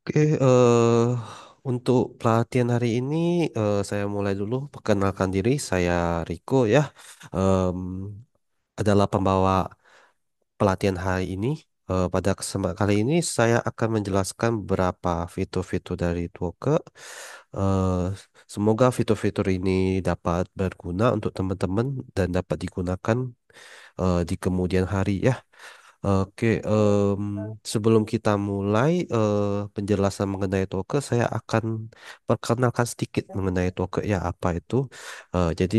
Oke, untuk pelatihan hari ini saya mulai dulu perkenalkan diri. Saya Riko ya, Em, adalah pembawa pelatihan hari ini. Pada kesempatan kali ini saya akan menjelaskan beberapa fitur-fitur dari Twoke. Eh, Semoga fitur-fitur ini dapat berguna untuk teman-teman dan dapat digunakan di kemudian hari ya. Oke, sebelum kita mulai penjelasan mengenai Toke, saya akan perkenalkan sedikit mengenai Toke ya apa itu. Jadi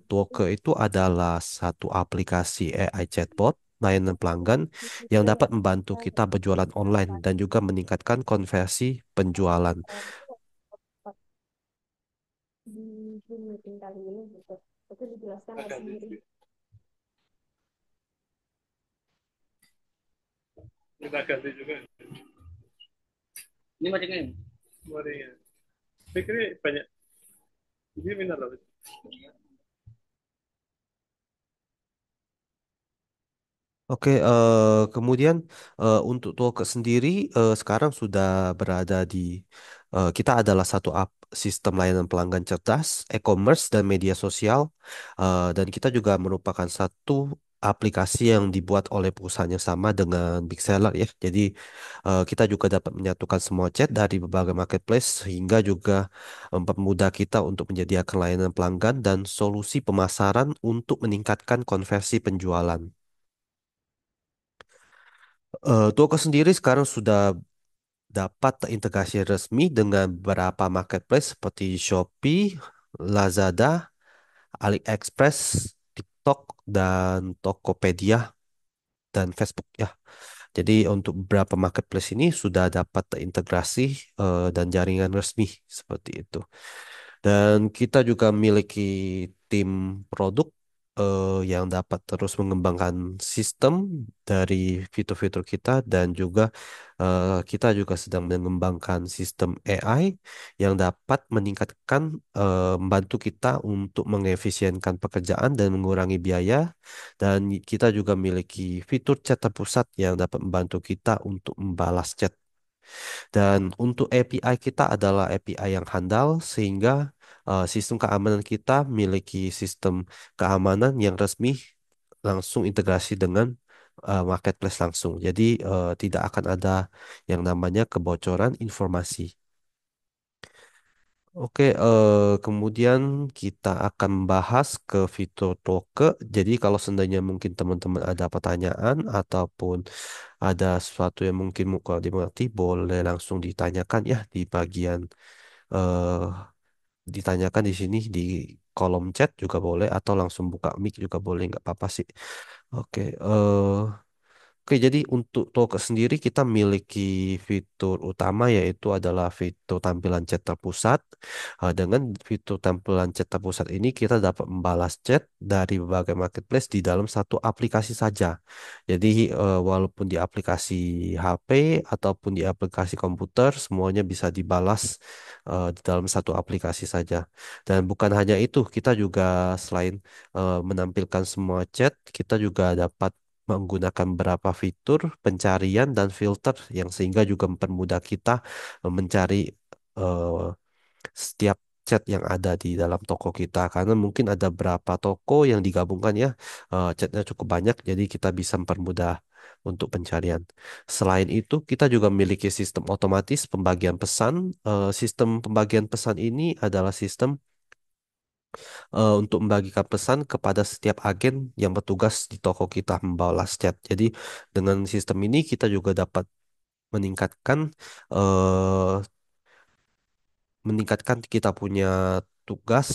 Toke itu adalah satu aplikasi AI chatbot layanan pelanggan yang dapat membantu kita berjualan online dan juga meningkatkan konversi penjualan. di Zoom meeting kali ini gitu. Itu dijelaskan lebih mirip. Kita ganti juga. Ini macamnya. Mari. Pikirnya banyak. Ini benar loh. Oke, kemudian untuk Toke sendiri sekarang sudah berada di kita adalah satu sistem layanan pelanggan cerdas, e-commerce dan media sosial, dan kita juga merupakan satu aplikasi yang dibuat oleh perusahaan yang sama dengan Big Seller ya. Jadi kita juga dapat menyatukan semua chat dari berbagai marketplace sehingga juga mempermudah kita untuk menyediakan layanan pelanggan dan solusi pemasaran untuk meningkatkan konversi penjualan. Toko sendiri sekarang sudah dapat terintegrasi resmi dengan beberapa marketplace seperti Shopee, Lazada, AliExpress, TikTok, dan Tokopedia dan Facebook ya. Jadi untuk beberapa marketplace ini sudah dapat terintegrasi dan jaringan resmi seperti itu. Dan kita juga memiliki tim produk yang dapat terus mengembangkan sistem dari fitur-fitur kita dan juga kita juga sedang mengembangkan sistem AI yang dapat meningkatkan membantu kita untuk mengefisienkan pekerjaan dan mengurangi biaya dan kita juga memiliki fitur chat terpusat yang dapat membantu kita untuk membalas chat. Dan untuk API kita adalah API yang handal sehingga sistem keamanan kita memiliki sistem keamanan yang resmi langsung integrasi dengan marketplace langsung. Jadi tidak akan ada yang namanya kebocoran informasi. Oke, kemudian kita akan bahas ke fitur toke. Jadi kalau seandainya mungkin teman-teman ada pertanyaan ataupun ada sesuatu yang mungkin kalau dimengerti, boleh langsung ditanyakan ya di bagian eh ditanyakan di sini di kolom chat juga boleh atau langsung buka mic juga boleh nggak apa-apa sih. Oke, oke, jadi untuk Toke sendiri kita memiliki fitur utama yaitu adalah fitur tampilan chat terpusat. Dengan fitur tampilan chat terpusat ini kita dapat membalas chat dari berbagai marketplace di dalam satu aplikasi saja. Jadi walaupun di aplikasi HP ataupun di aplikasi komputer semuanya bisa dibalas di dalam satu aplikasi saja. Dan bukan hanya itu, kita juga selain menampilkan semua chat, kita juga dapat menggunakan beberapa fitur pencarian dan filter yang sehingga juga mempermudah kita mencari eh, setiap chat yang ada di dalam toko kita karena mungkin ada berapa toko yang digabungkan ya chatnya cukup banyak jadi kita bisa mempermudah untuk pencarian. Selain itu kita juga memiliki sistem otomatis pembagian pesan. Sistem pembagian pesan ini adalah sistem untuk membagikan pesan kepada setiap agen yang bertugas di toko kita membalas chat. Jadi dengan sistem ini kita juga dapat meningkatkan eh, meningkatkan kita punya tugas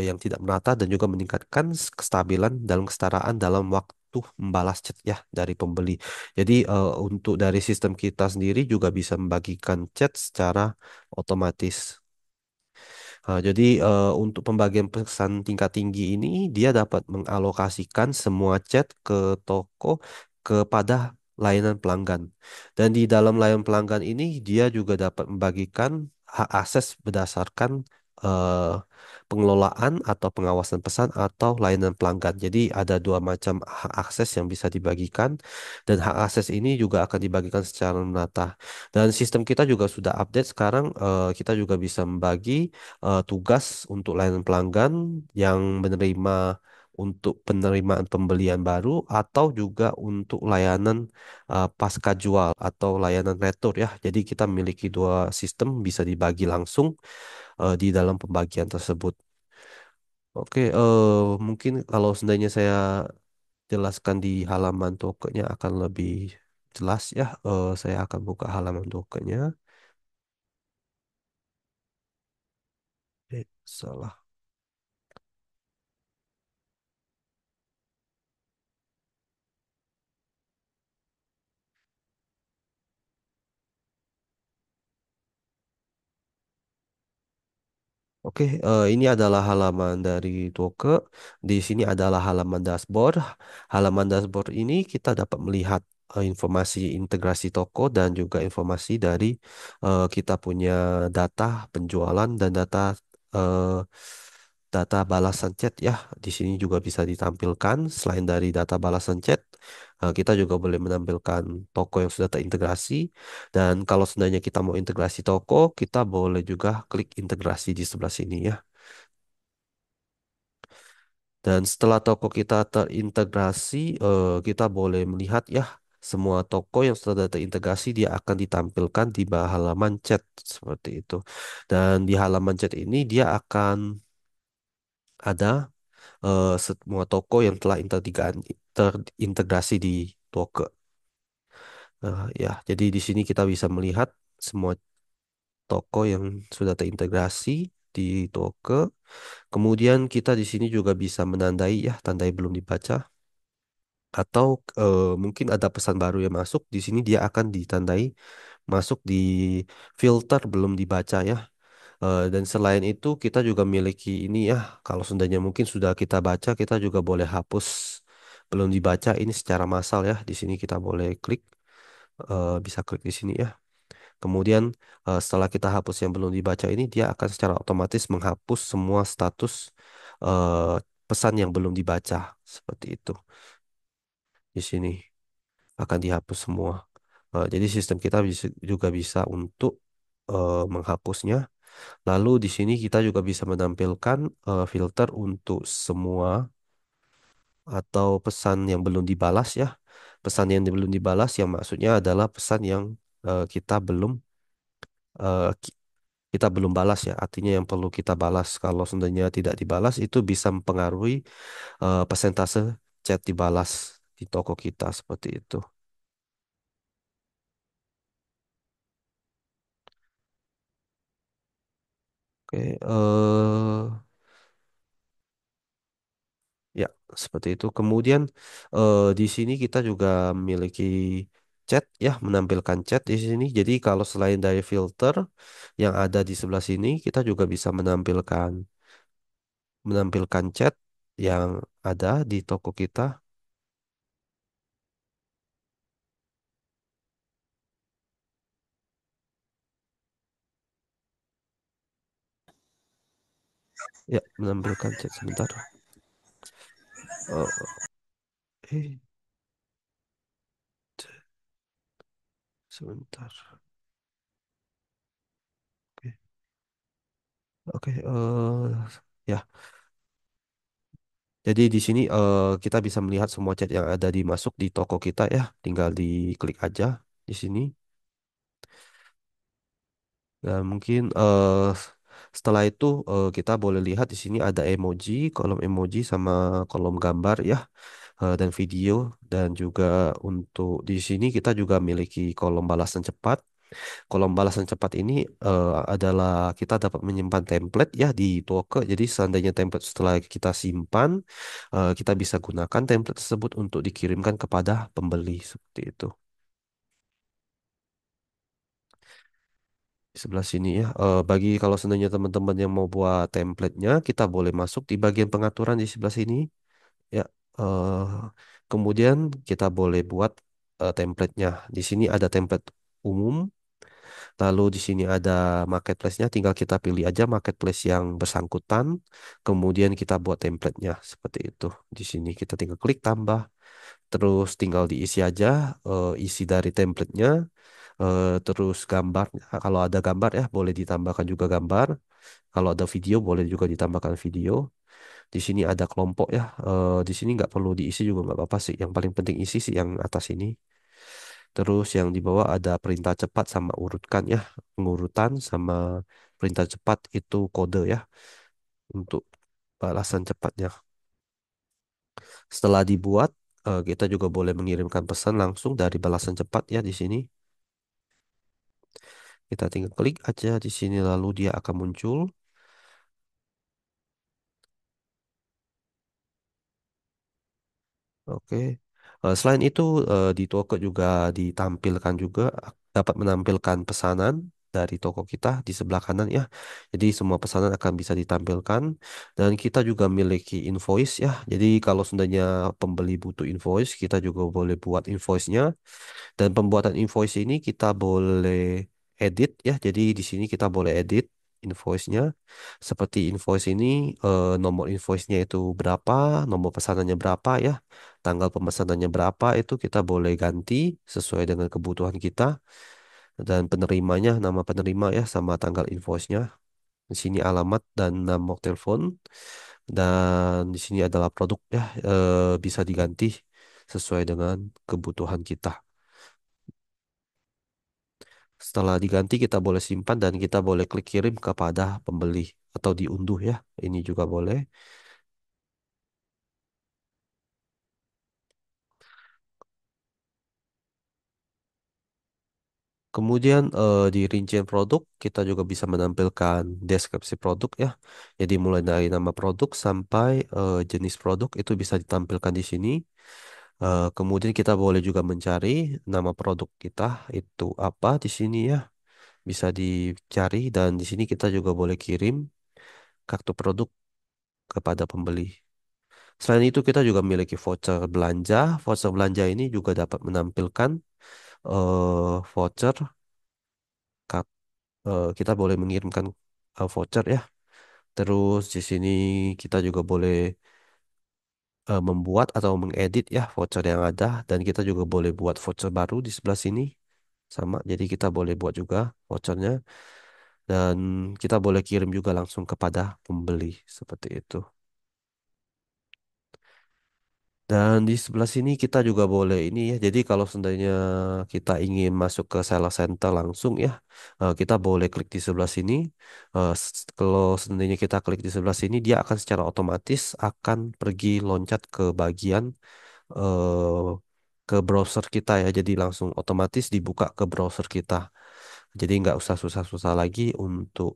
yang tidak merata dan juga meningkatkan kestabilan dalam kesetaraan dalam waktu membalas chat ya dari pembeli. Jadi untuk dari sistem kita sendiri juga bisa membagikan chat secara otomatis. Jadi untuk pembagian pesan tingkat tinggi ini dia dapat mengalokasikan semua chat ke toko kepada layanan pelanggan. Dan di dalam layanan pelanggan ini dia juga dapat membagikan hak akses berdasarkan eh, pengelolaan atau pengawasan pesan atau layanan pelanggan. Jadi ada dua macam hak akses yang bisa dibagikan dan hak akses ini juga akan dibagikan secara merata. Dan sistem kita juga sudah update sekarang. Kita juga bisa membagi tugas untuk layanan pelanggan yang menerima untuk penerimaan pembelian baru atau juga untuk layanan pasca jual atau layanan retur ya. Jadi kita memiliki dua sistem bisa dibagi langsung di dalam pembagian tersebut. Oke, mungkin kalau seandainya saya jelaskan di halaman tokennya akan lebih jelas ya. Saya akan buka halaman tokennya. Salah. Oke, ini adalah halaman dari Toke. Di sini adalah halaman dashboard. Halaman dashboard ini kita dapat melihat informasi integrasi toko dan juga informasi dari kita punya data penjualan dan eh, data balasan chat ya. Di sini juga bisa ditampilkan. Selain dari data balasan chat, kita juga boleh menampilkan toko yang sudah terintegrasi. Dan kalau seandainya kita mau integrasi toko, kita boleh juga klik integrasi di sebelah sini ya. Dan setelah toko kita terintegrasi, kita boleh melihat ya semua toko yang sudah terintegrasi dia akan ditampilkan di bawah halaman chat seperti itu. Dan di halaman chat ini dia akan ada semua toko yang telah terintegrasi di Toke. Ya, jadi di sini kita bisa melihat semua toko yang sudah terintegrasi di Toke. Kemudian kita di sini juga bisa menandai ya, tandai belum dibaca atau mungkin ada pesan baru yang masuk. Di sini dia akan ditandai masuk di filter belum dibaca ya. Dan selain itu kita juga miliki ini ya. Kalau seandainya mungkin sudah kita baca, kita juga boleh hapus belum dibaca ini secara massal ya. Di sini kita boleh klik, bisa klik di sini ya. Kemudian setelah kita hapus yang belum dibaca ini, dia akan secara otomatis menghapus semua status eh, pesan yang belum dibaca seperti itu. Di sini akan dihapus semua. Jadi sistem kita juga bisa untuk menghapusnya. Lalu di sini kita juga bisa menampilkan filter untuk semua atau pesan yang belum dibalas ya. Pesan yang belum dibalas yang maksudnya adalah pesan yang kita belum eh, ki- kita belum balas ya. Artinya yang perlu kita balas. Kalau seandainya tidak dibalas itu bisa mempengaruhi persentase chat dibalas di toko kita seperti itu. Oke, ya, seperti itu. Kemudian di sini kita juga memiliki chat ya, menampilkan chat di sini. Jadi kalau selain dari filter yang ada di sebelah sini, kita juga bisa menampilkan chat yang ada di toko kita. Ya, menampilkan chat sebentar. Eh, eh, sebentar. Oke, oke. Ya, jadi di sini kita bisa melihat semua chat yang ada dimasuk di toko kita ya. Tinggal diklik aja di sini. Dan mungkin setelah itu kita boleh lihat di sini ada emoji, kolom emoji sama kolom gambar ya, dan video dan juga untuk di sini kita juga memiliki kolom balasan cepat. Kolom balasan cepat ini adalah kita dapat menyimpan template ya di Toke. Jadi seandainya template setelah kita simpan, kita bisa gunakan template tersebut untuk dikirimkan kepada pembeli seperti itu. Di sebelah sini ya. Bagi kalau seandainya teman-teman yang mau buat template-nya, kita boleh masuk di bagian pengaturan di sebelah sini. Ya, eh, kemudian kita boleh buat template-nya. Di sini ada template umum, Lalu di sini ada marketplace-nya, tinggal kita pilih aja marketplace yang bersangkutan. Kemudian kita buat template-nya seperti itu. Di sini kita tinggal klik tambah, terus tinggal diisi aja isi dari template-nya. Terus gambar, kalau ada gambar ya boleh ditambahkan juga gambar. Kalau ada video boleh juga ditambahkan video. Di sini ada kelompok ya. Di sini nggak perlu diisi juga nggak apa-apa sih. Yang paling penting isi sih yang atas ini. Terus yang di bawah ada perintah cepat sama urutkan ya. Pengurutan sama perintah cepat itu kode ya untuk balasan cepatnya. Setelah dibuat, kita juga boleh mengirimkan pesan langsung dari balasan cepat ya di sini. Kita tinggal klik aja di sini lalu dia akan muncul. Oke. Selain itu di toko juga ditampilkan juga dapat menampilkan pesanan dari toko kita di sebelah kanan ya. Jadi semua pesanan akan bisa ditampilkan dan kita juga memiliki invoice ya. Jadi kalau seandainya pembeli butuh invoice, kita juga boleh buat invoice-nya. Dan pembuatan invoice ini kita boleh edit ya. Jadi di sini kita boleh edit invoice-nya. Seperti invoice ini nomor invoice-nya itu berapa, nomor pesanannya berapa ya, tanggal pemesanannya berapa itu kita boleh ganti sesuai dengan kebutuhan kita. Dan penerimanya, nama penerima ya sama tanggal invoice-nya. Di sini alamat dan nomor telepon. Dan di sini adalah produk ya bisa diganti sesuai dengan kebutuhan kita. Setelah diganti kita boleh simpan dan kita boleh klik kirim kepada pembeli atau diunduh ya. Ini juga boleh. Kemudian di rincian produk kita juga bisa menampilkan deskripsi produk ya. Jadi mulai dari nama produk sampai jenis produk itu bisa ditampilkan di sini. Kemudian kita boleh juga mencari nama produk kita itu apa di sini ya. Bisa dicari dan di sini kita juga boleh kirim kartu produk kepada pembeli. Selain itu kita juga memiliki voucher belanja. Voucher belanja ini juga dapat menampilkan voucher. Ka- kita boleh mengirimkan voucher ya. Terus di sini kita juga boleh membuat atau mengedit ya voucher yang ada dan kita juga boleh buat voucher baru di sebelah sini sama. Jadi kita boleh buat juga vouchernya dan kita boleh kirim juga langsung kepada pembeli seperti itu. Dan di sebelah sini kita juga boleh ini ya. Jadi kalau seandainya kita ingin masuk ke sales center langsung ya, kita boleh klik di sebelah sini. Kalau seandainya kita klik di sebelah sini, dia akan secara otomatis akan pergi loncat ke bagian eh, ke browser kita ya. Jadi langsung otomatis dibuka ke browser kita. Jadi nggak usah susah-susah lagi untuk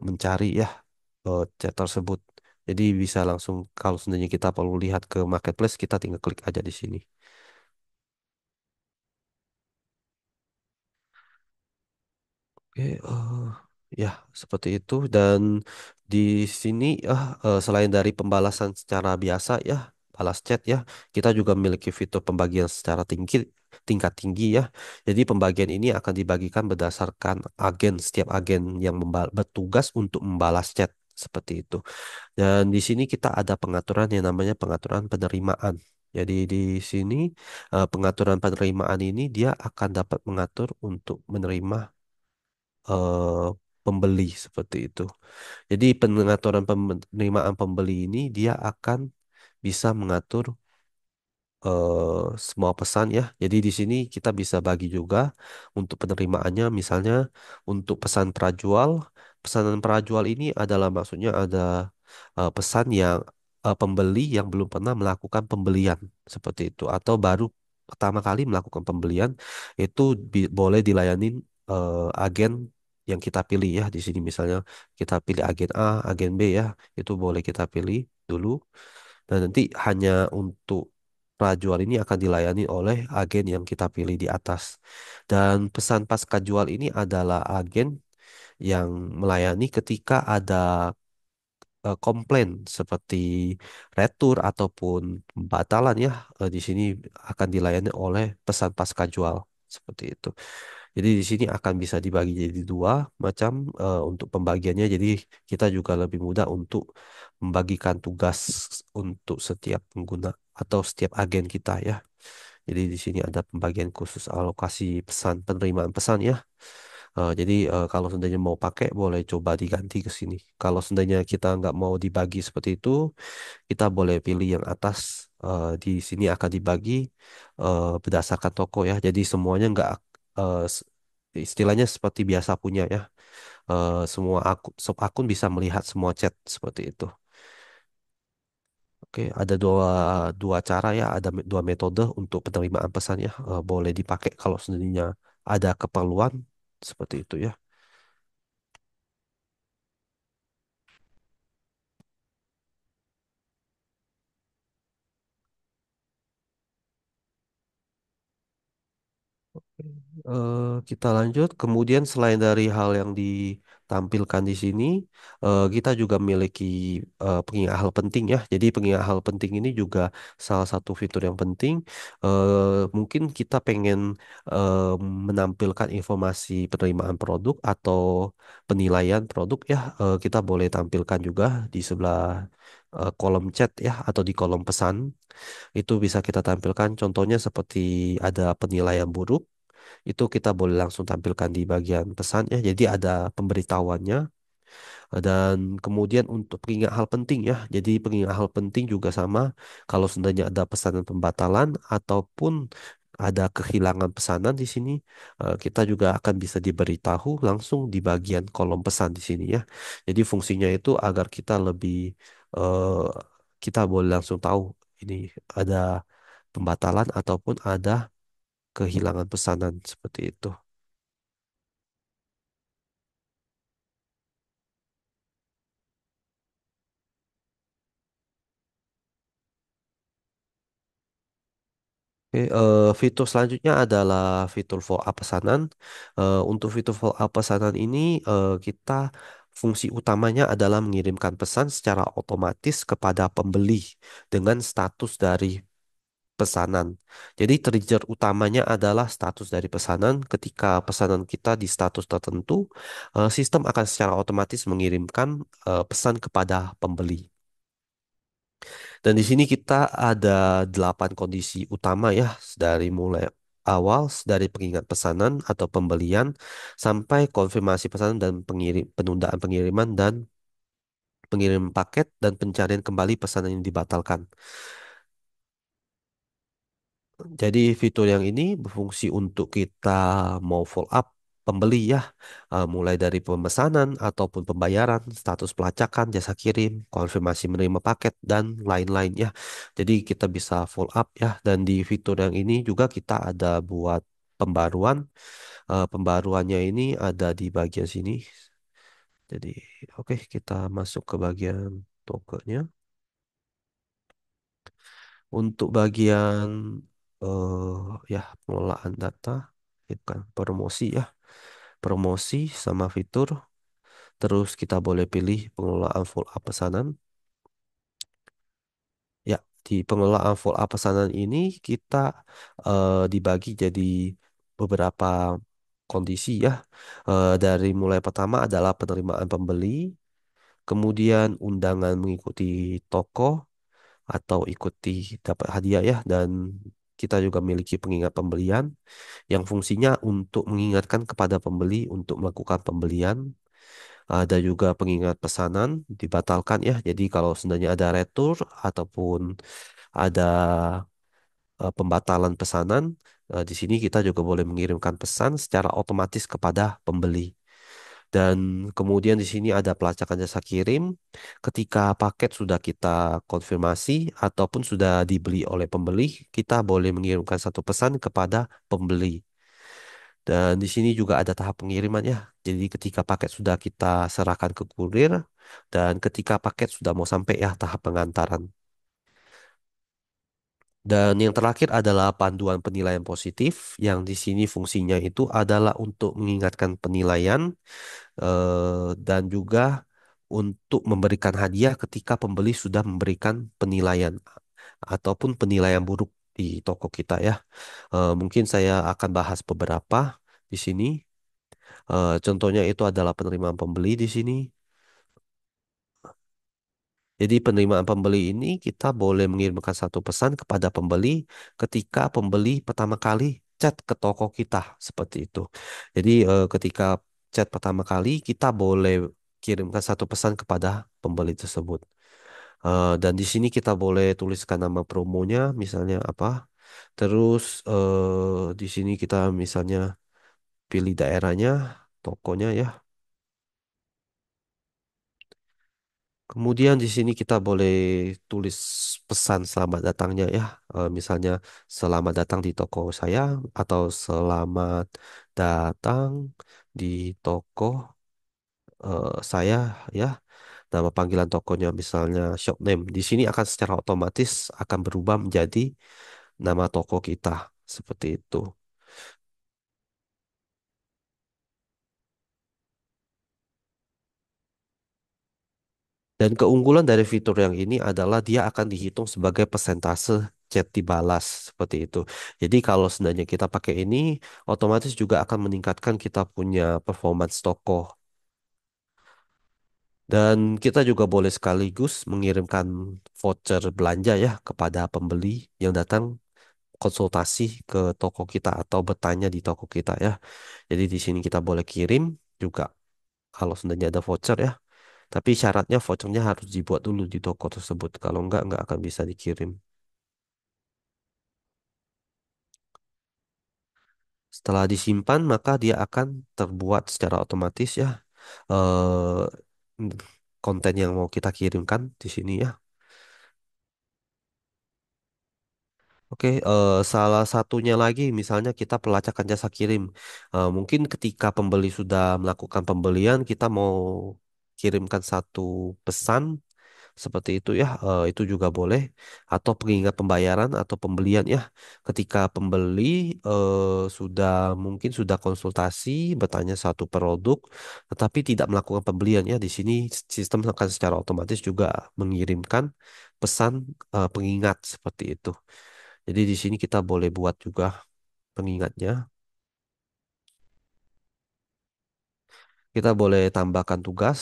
mencari ya chat tersebut. Jadi bisa langsung kalau seandainya kita perlu lihat ke marketplace, kita tinggal klik aja di sini. Oke, ya seperti itu. Dan di sini selain dari pembalasan secara biasa ya, balas chat ya, kita juga memiliki fitur pembagian secara tingkat tinggi ya. Jadi pembagian ini akan dibagikan berdasarkan agen, setiap agen yang bertugas untuk membalas chat seperti itu. Dan di sini kita ada pengaturan yang namanya pengaturan penerimaan. Jadi di sini pengaturan penerimaan ini dia akan dapat mengatur untuk menerima eh, pembeli seperti itu. Jadi pengaturan penerimaan pembeli ini dia akan bisa mengatur semua pesan ya. Jadi di sini kita bisa bagi juga untuk penerimaannya, misalnya untuk pesan prajual. Pesanan prajual ini adalah maksudnya ada pesan yang pembeli yang belum pernah melakukan pembelian seperti itu atau baru pertama kali melakukan pembelian itu boleh dilayani agen yang kita pilih ya. Di sini misalnya kita pilih agen A, agen B ya. Itu boleh kita pilih dulu. Dan nanti hanya untuk prajual ini akan dilayani oleh agen yang kita pilih di atas. Dan pesan pasca jual ini adalah agen yang melayani ketika ada komplain seperti retur ataupun pembatalan ya. Di sini akan dilayani oleh pesan pasca jual seperti itu. Jadi di sini akan bisa dibagi jadi dua macam untuk pembagiannya. Jadi kita juga lebih mudah untuk membagikan tugas untuk setiap pengguna atau setiap agen kita ya. Jadi di sini ada pembagian khusus alokasi pesan, penerimaan pesan ya. Jadi kalau seandainya mau pakai boleh coba diganti ke sini. Kalau seandainya kita nggak mau dibagi seperti itu, kita boleh pilih yang atas. Di sini akan dibagi berdasarkan toko ya. Jadi semuanya nggak istilahnya seperti biasa punya ya. Semua akun, sub akun bisa melihat semua chat seperti itu. Oke, ada dua cara ya, ada dua metode untuk penerimaan pesan ya. Boleh dipakai kalau seandainya ada keperluan seperti itu ya. Kita lanjut. Kemudian selain dari hal yang ditampilkan di sini, kita juga memiliki pengingat hal penting ya. Jadi pengingat hal penting ini juga salah satu fitur yang penting. Mungkin kita pengen eh, menampilkan informasi penerimaan produk atau penilaian produk ya. Kita boleh tampilkan juga di sebelah kolom chat ya atau di kolom pesan. Itu bisa kita tampilkan. Contohnya seperti ada penilaian buruk itu kita boleh langsung tampilkan di bagian pesan ya. Jadi ada pemberitahuannya dan kemudian untuk pengingat hal penting ya. Jadi pengingat hal penting juga sama kalau seandainya ada pesanan pembatalan ataupun ada kehilangan pesanan di sini, kita juga akan bisa diberitahu langsung di bagian kolom pesan di sini ya. Jadi fungsinya itu agar kita lebih eh, kita boleh langsung tahu ini ada pembatalan ataupun ada kehilangan pesanan seperti itu. Oke, fitur selanjutnya adalah fitur follow up pesanan. Untuk fitur follow up pesanan ini, kita fungsi utamanya adalah mengirimkan pesan secara otomatis kepada pembeli dengan status dari pesanan. Jadi trigger utamanya adalah status dari pesanan. Ketika pesanan kita di status tertentu, sistem akan secara otomatis mengirimkan pesan kepada pembeli. Dan di sini kita ada 8 kondisi utama ya, dari mulai awal dari pengingat pesanan atau pembelian sampai konfirmasi pesanan dan penundaan pengiriman dan pengirim paket dan pencarian kembali pesanan yang dibatalkan. Jadi fitur yang ini berfungsi untuk kita mau follow up pembeli ya, mulai dari pemesanan ataupun pembayaran, status pelacakan, jasa kirim, konfirmasi menerima paket dan lain-lain ya. Jadi kita bisa follow up ya, dan di fitur yang ini juga kita ada buat pembaruan. Pembaruannya ini ada di bagian sini. Jadi oke, kita masuk ke bagian tokennya. Untuk bagian ya pengelolaan data, bukan promosi ya, promosi sama fitur. Terus kita boleh pilih pengelolaan follow up pesanan. Ya, di pengelolaan follow up pesanan ini kita dibagi jadi beberapa kondisi ya. Dari mulai pertama adalah penerimaan pembeli, kemudian undangan mengikuti toko atau ikuti dapat hadiah ya, dan kita juga memiliki pengingat pembelian yang fungsinya untuk mengingatkan kepada pembeli untuk melakukan pembelian. Ada juga pengingat pesanan dibatalkan ya. Jadi kalau seandainya ada retur ataupun ada pembatalan pesanan, di sini kita juga boleh mengirimkan pesan secara otomatis kepada pembeli. Dan kemudian di sini ada pelacakan jasa kirim. Ketika paket sudah kita konfirmasi ataupun sudah dibeli oleh pembeli, kita boleh mengirimkan satu pesan kepada pembeli. Dan di sini juga ada tahap pengiriman ya. Jadi ketika paket sudah kita serahkan ke kurir dan ketika paket sudah mau sampai ya tahap pengantaran. Dan yang terakhir adalah panduan penilaian positif yang di sini fungsinya itu adalah untuk mengingatkan penilaian dan juga untuk memberikan hadiah ketika pembeli sudah memberikan penilaian ataupun penilaian buruk di toko kita ya. Mungkin saya akan bahas beberapa. di sini. Contohnya itu adalah penerimaan pembeli di sini. Jadi penerimaan pembeli ini kita boleh mengirimkan satu pesan kepada pembeli ketika pembeli pertama kali chat ke toko kita seperti itu. Jadi ketika chat pertama kali kita boleh kirimkan satu pesan kepada pembeli tersebut. Dan di sini kita boleh tuliskan nama promonya, misalnya apa. Terus di sini kita misalnya pilih daerahnya, tokonya ya. Kemudian di sini kita boleh tulis pesan selamat datangnya ya. Misalnya selamat datang di toko saya atau selamat datang di toko saya ya. Nama panggilan tokonya misalnya shop name. Di sini akan secara otomatis akan berubah menjadi nama toko kita seperti itu. Dan keunggulan dari fitur yang ini adalah dia akan dihitung sebagai persentase chat dibalas seperti itu. Jadi kalau seandainya kita pakai ini, otomatis juga akan meningkatkan kita punya performance toko. Dan kita juga boleh sekaligus mengirimkan voucher belanja ya kepada pembeli yang datang konsultasi ke toko kita atau bertanya di toko kita ya. Jadi di sini kita boleh kirim juga kalau seandainya ada voucher ya. Tapi syaratnya vouchernya harus dibuat dulu di toko tersebut. Kalau enggak akan bisa dikirim. Setelah disimpan, maka dia akan terbuat secara otomatis ya. eh Konten yang mau kita kirimkan di sini ya. Oke, salah satunya lagi, misalnya kita pelacakan jasa kirim. Mungkin ketika pembeli sudah melakukan pembelian, kita mau kirimkan satu pesan seperti itu ya, itu juga boleh. Atau pengingat pembayaran atau pembelian ya. Ketika pembeli sudah mungkin sudah konsultasi, bertanya satu produk, tetapi tidak melakukan pembelian ya. Di sini sistem akan secara otomatis juga mengirimkan pesan pengingat seperti itu. Jadi di sini kita boleh buat juga pengingatnya. Kita boleh tambahkan tugas.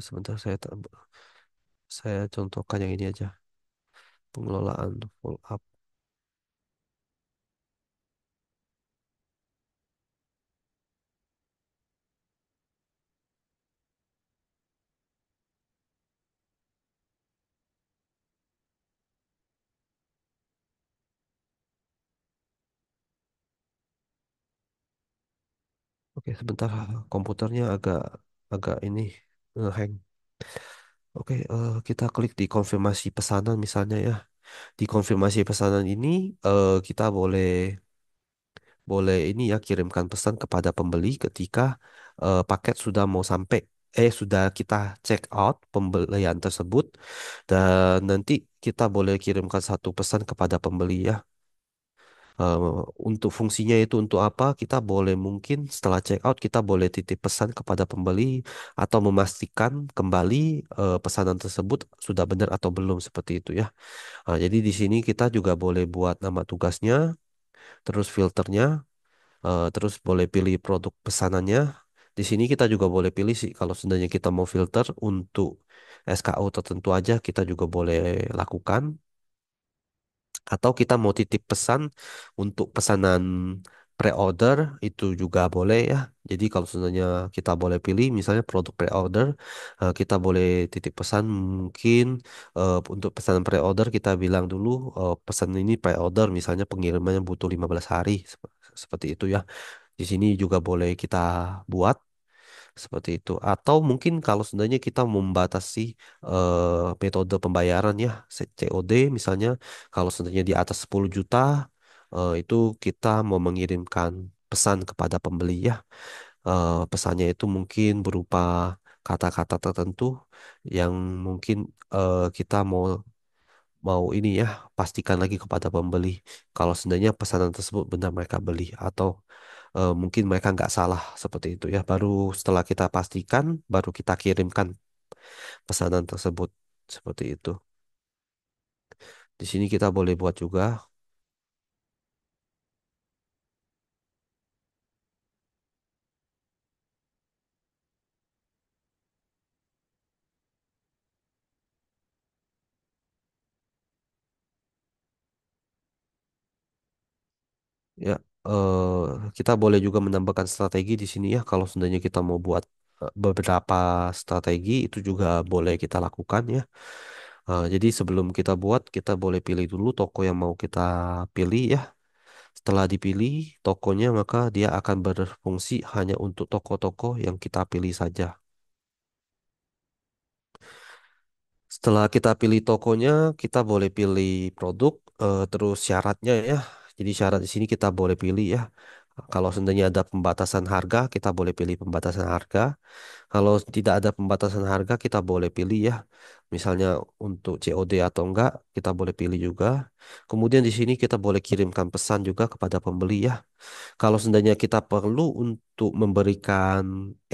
Sebentar saya contohkan yang ini aja. Pengelolaan follow up. Oke, sebentar komputernya agak agak ini hang. Oke, kita klik di konfirmasi pesanan misalnya ya. Di konfirmasi pesanan ini kita boleh boleh ini ya kirimkan pesan kepada pembeli ketika paket sudah mau sampai sudah kita check out pembelian tersebut dan nanti kita boleh kirimkan satu pesan kepada pembeli ya. Eh, untuk fungsinya itu untuk apa? Kita boleh mungkin setelah check out kita boleh titip pesan kepada pembeli atau memastikan kembali pesanan tersebut sudah benar atau belum seperti itu ya. Jadi di sini kita juga boleh buat nama tugasnya, terus filternya, terus boleh pilih produk pesanannya. Di sini kita juga boleh pilih sih kalau seandainya kita mau filter untuk SKU tertentu aja kita juga boleh lakukan. Atau kita mau titip pesan untuk pesanan pre-order itu juga boleh ya. Jadi kalau sebenarnya kita boleh pilih misalnya produk pre-order, kita boleh titip pesan mungkin untuk pesanan pre-order kita bilang dulu pesan ini pre-order misalnya pengirimannya butuh 15 hari seperti itu ya. Di sini juga boleh kita buat seperti itu. Atau mungkin kalau sebenarnya kita membatasi metode pembayaran ya, COD misalnya, kalau sebenarnya di atas 10 juta, itu kita mau mengirimkan pesan kepada pembeli ya. Pesannya itu mungkin berupa kata-kata tertentu yang mungkin kita mau mau ini ya pastikan lagi kepada pembeli kalau sebenarnya pesanan tersebut benar mereka beli atau mungkin mereka nggak salah seperti itu ya. Baru setelah kita pastikan, baru kita kirimkan pesanan tersebut seperti itu. Di sini kita boleh buat juga. Ya, kita boleh juga menambahkan strategi di sini ya. Kalau seandainya kita mau buat beberapa strategi, itu juga boleh kita lakukan ya. Jadi sebelum kita buat, kita boleh pilih dulu toko yang mau kita pilih ya. Setelah dipilih tokonya, maka dia akan berfungsi hanya untuk toko-toko yang kita pilih saja. Setelah kita pilih tokonya, kita boleh pilih produk, terus syaratnya ya. Jadi syarat di sini kita boleh pilih ya. Kalau seandainya ada pembatasan harga, kita boleh pilih pembatasan harga. Kalau tidak ada pembatasan harga, kita boleh pilih ya. Misalnya untuk COD atau enggak, kita boleh pilih juga. Kemudian di sini kita boleh kirimkan pesan juga kepada pembeli ya. Kalau seandainya kita perlu untuk memberikan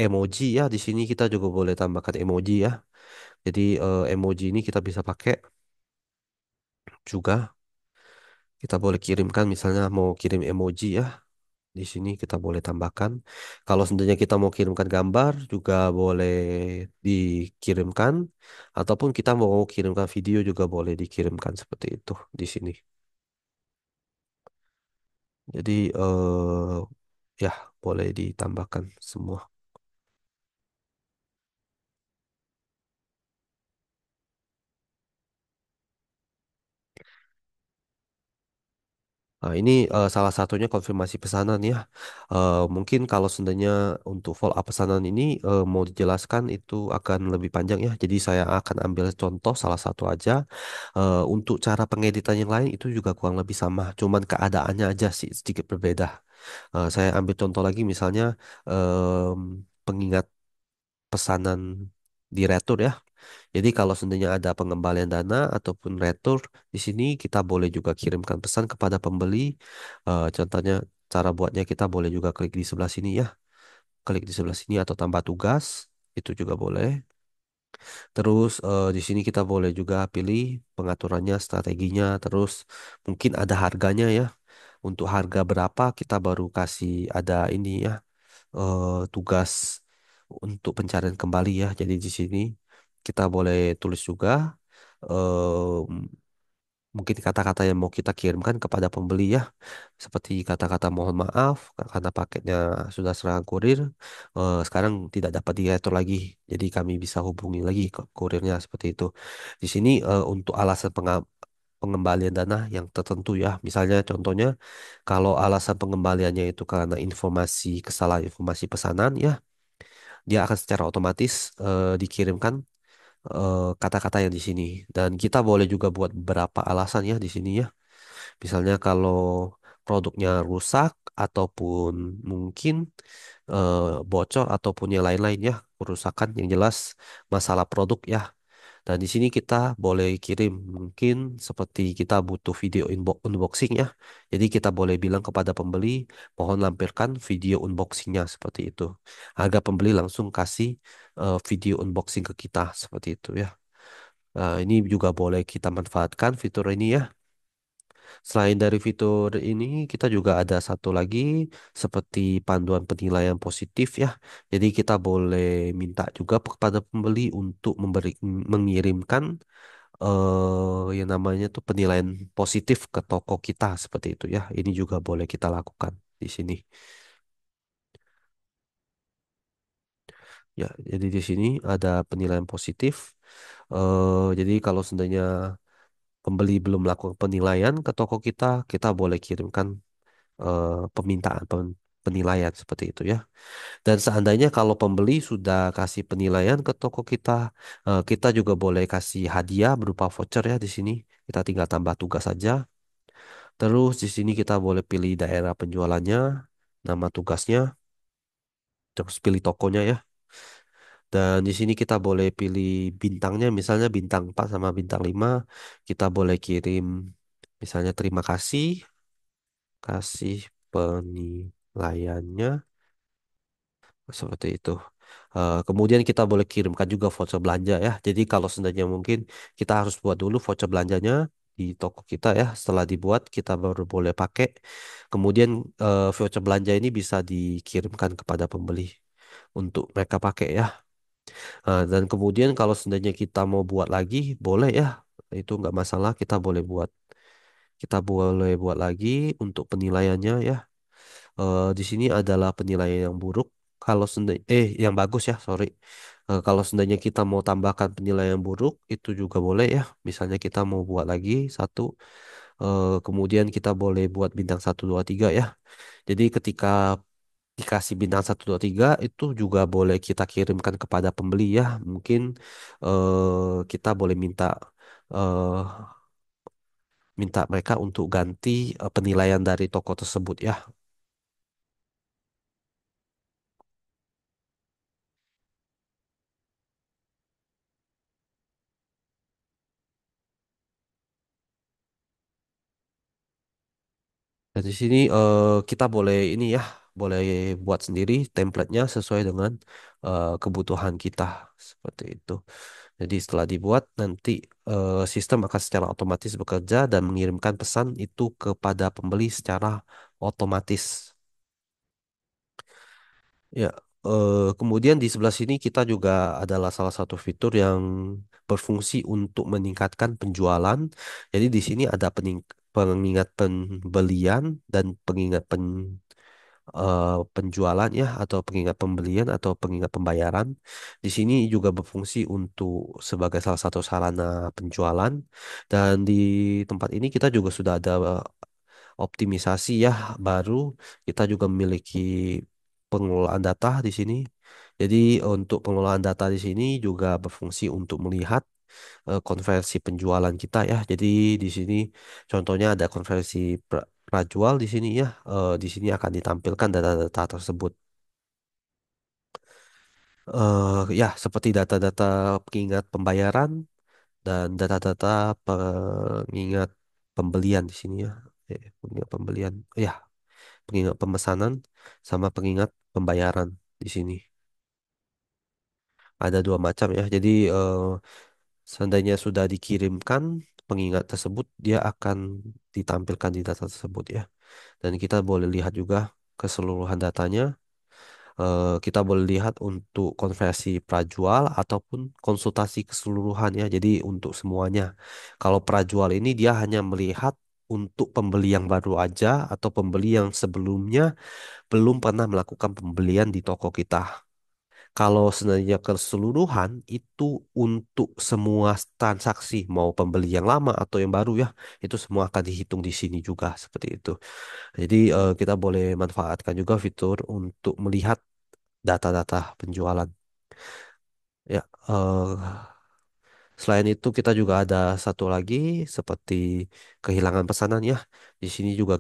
emoji ya, di sini kita juga boleh tambahkan emoji ya. Jadi emoji ini kita bisa pakai juga. Kita boleh kirimkan misalnya mau kirim emoji ya. Di sini kita boleh tambahkan. Kalau seandainya kita mau kirimkan gambar juga boleh dikirimkan. Ataupun kita mau kirimkan video juga boleh dikirimkan seperti itu di sini. Jadi ya boleh ditambahkan semua. Nah, ini salah satunya konfirmasi pesanan ya. Mungkin kalau seandainya untuk follow up pesanan ini mau dijelaskan itu akan lebih panjang ya. Jadi saya akan ambil contoh salah satu aja. Untuk cara pengeditan yang lain itu juga kurang lebih sama. Cuman keadaannya aja sih sedikit berbeda. Saya ambil contoh lagi misalnya pengingat pesanan di retur ya. Jadi kalau seandainya ada pengembalian dana ataupun retur di sini kita boleh juga kirimkan pesan kepada pembeli. Contohnya cara buatnya kita boleh juga klik di sebelah sini ya, klik di sebelah sini atau tambah tugas itu juga boleh. Terus di sini kita boleh juga pilih pengaturannya, strateginya, terus mungkin ada harganya ya. Untuk harga berapa kita baru kasih ada ini ya, tugas untuk pencarian kembali ya. Jadi di sini kita boleh tulis juga mungkin kata-kata yang mau kita kirimkan kepada pembeli ya, seperti kata-kata mohon maaf karena paketnya sudah serangan kurir, sekarang tidak dapat diatur lagi, jadi kami bisa hubungi lagi ke kurirnya seperti itu. Di sini untuk alasan pengembalian dana yang tertentu ya, misalnya contohnya kalau alasan pengembaliannya itu karena kesalahan informasi pesanan ya, dia akan secara otomatis dikirimkan kata-kata yang di sini. Dan kita boleh juga buat beberapa alasan ya di sini ya. Misalnya kalau produknya rusak ataupun mungkin bocor ataupun yang lain-lain ya, kerusakan yang jelas masalah produk ya. Dan di sini kita boleh kirim mungkin seperti kita butuh video unboxing ya. Jadi kita boleh bilang kepada pembeli, mohon lampirkan video unboxingnya seperti itu. Agar pembeli langsung kasih video unboxing ke kita seperti itu ya. Ini juga boleh kita manfaatkan fitur ini ya. Selain dari fitur ini, kita juga ada satu lagi seperti panduan penilaian positif ya. Jadi kita boleh minta juga kepada pembeli untuk mengirimkan yang namanya tuh penilaian positif ke toko kita seperti itu ya. Ini juga boleh kita lakukan di sini. Ya, jadi di sini ada penilaian positif. Jadi kalau seandainya pembeli belum melakukan penilaian ke toko kita, kita boleh kirimkan permintaan penilaian seperti itu ya. Dan seandainya kalau pembeli sudah kasih penilaian ke toko kita, kita juga boleh kasih hadiah berupa voucher ya di sini. Kita tinggal tambah tugas saja. Terus di sini kita boleh pilih daerah penjualannya, nama tugasnya, terus pilih tokonya ya. Dan di sini kita boleh pilih bintangnya, misalnya bintang 4 sama bintang 5. Kita boleh kirim misalnya terima kasih, kasih penilaiannya seperti itu. Kemudian kita boleh kirimkan juga voucher belanja ya. Jadi kalau seandainya mungkin kita harus buat dulu voucher belanjanya di toko kita ya. Setelah dibuat kita baru boleh pakai. Kemudian voucher belanja ini bisa dikirimkan kepada pembeli untuk mereka pakai ya. Dan kemudian kalau seandainya kita mau buat lagi boleh ya. Itu nggak masalah kita boleh buat. Kita boleh buat lagi untuk penilaiannya ya. Di sini adalah penilaian yang buruk. Kalau yang bagus ya, sorry. Kalau seandainya kita mau tambahkan penilaian yang buruk, itu juga boleh ya. Misalnya kita mau buat lagi satu, kemudian kita boleh buat bintang 1, 2, 3 ya. Jadi ketika dikasih bintang 1, 2, 3 itu juga boleh kita kirimkan kepada pembeli ya. Mungkin kita boleh eh, minta mereka untuk ganti penilaian dari toko tersebut ya. Dan di sini kita boleh ini ya, boleh buat sendiri template-nya sesuai dengan kebutuhan kita seperti itu. Jadi setelah dibuat nanti sistem akan secara otomatis bekerja dan mengirimkan pesan itu kepada pembeli secara otomatis. Ya, kemudian di sebelah sini kita juga adalah salah satu fitur yang berfungsi untuk meningkatkan penjualan. Jadi di sini ada pengingat pembelian dan penjualan ya, atau pengingat pembelian atau pengingat pembayaran. Di sini juga berfungsi untuk sebagai salah satu sarana penjualan. Dan di tempat ini kita juga sudah ada optimisasi ya baru. Kita juga memiliki pengelolaan data di sini. Jadi untuk pengelolaan data di sini juga berfungsi untuk melihat konversi penjualan kita ya. Jadi di sini contohnya ada konversi prajual di sini ya. Di sini akan ditampilkan data-data tersebut. Ya, seperti data-data pengingat pembayaran dan data-data pengingat pembelian di sini ya. Pengingat pembelian, ya, pengingat pemesanan sama pengingat pembayaran di sini. Ada dua macam ya. Jadi seandainya sudah dikirimkan pengingat tersebut, dia akan ditampilkan di data tersebut ya. Dan kita boleh lihat juga keseluruhan datanya. Kita boleh lihat untuk konversi prajual ataupun konsultasi keseluruhan ya. Jadi untuk semuanya. Kalau prajual ini dia hanya melihat untuk pembeli yang baru aja atau pembeli yang sebelumnya belum pernah melakukan pembelian di toko kita. Kalau sebenarnya keseluruhan itu untuk semua transaksi, mau pembeli yang lama atau yang baru ya, itu semua akan dihitung di sini juga seperti itu. Jadi kita boleh manfaatkan juga fitur untuk melihat data-data penjualan. Ya, selain itu kita juga ada satu lagi seperti kehilangan pesanan ya. Di sini juga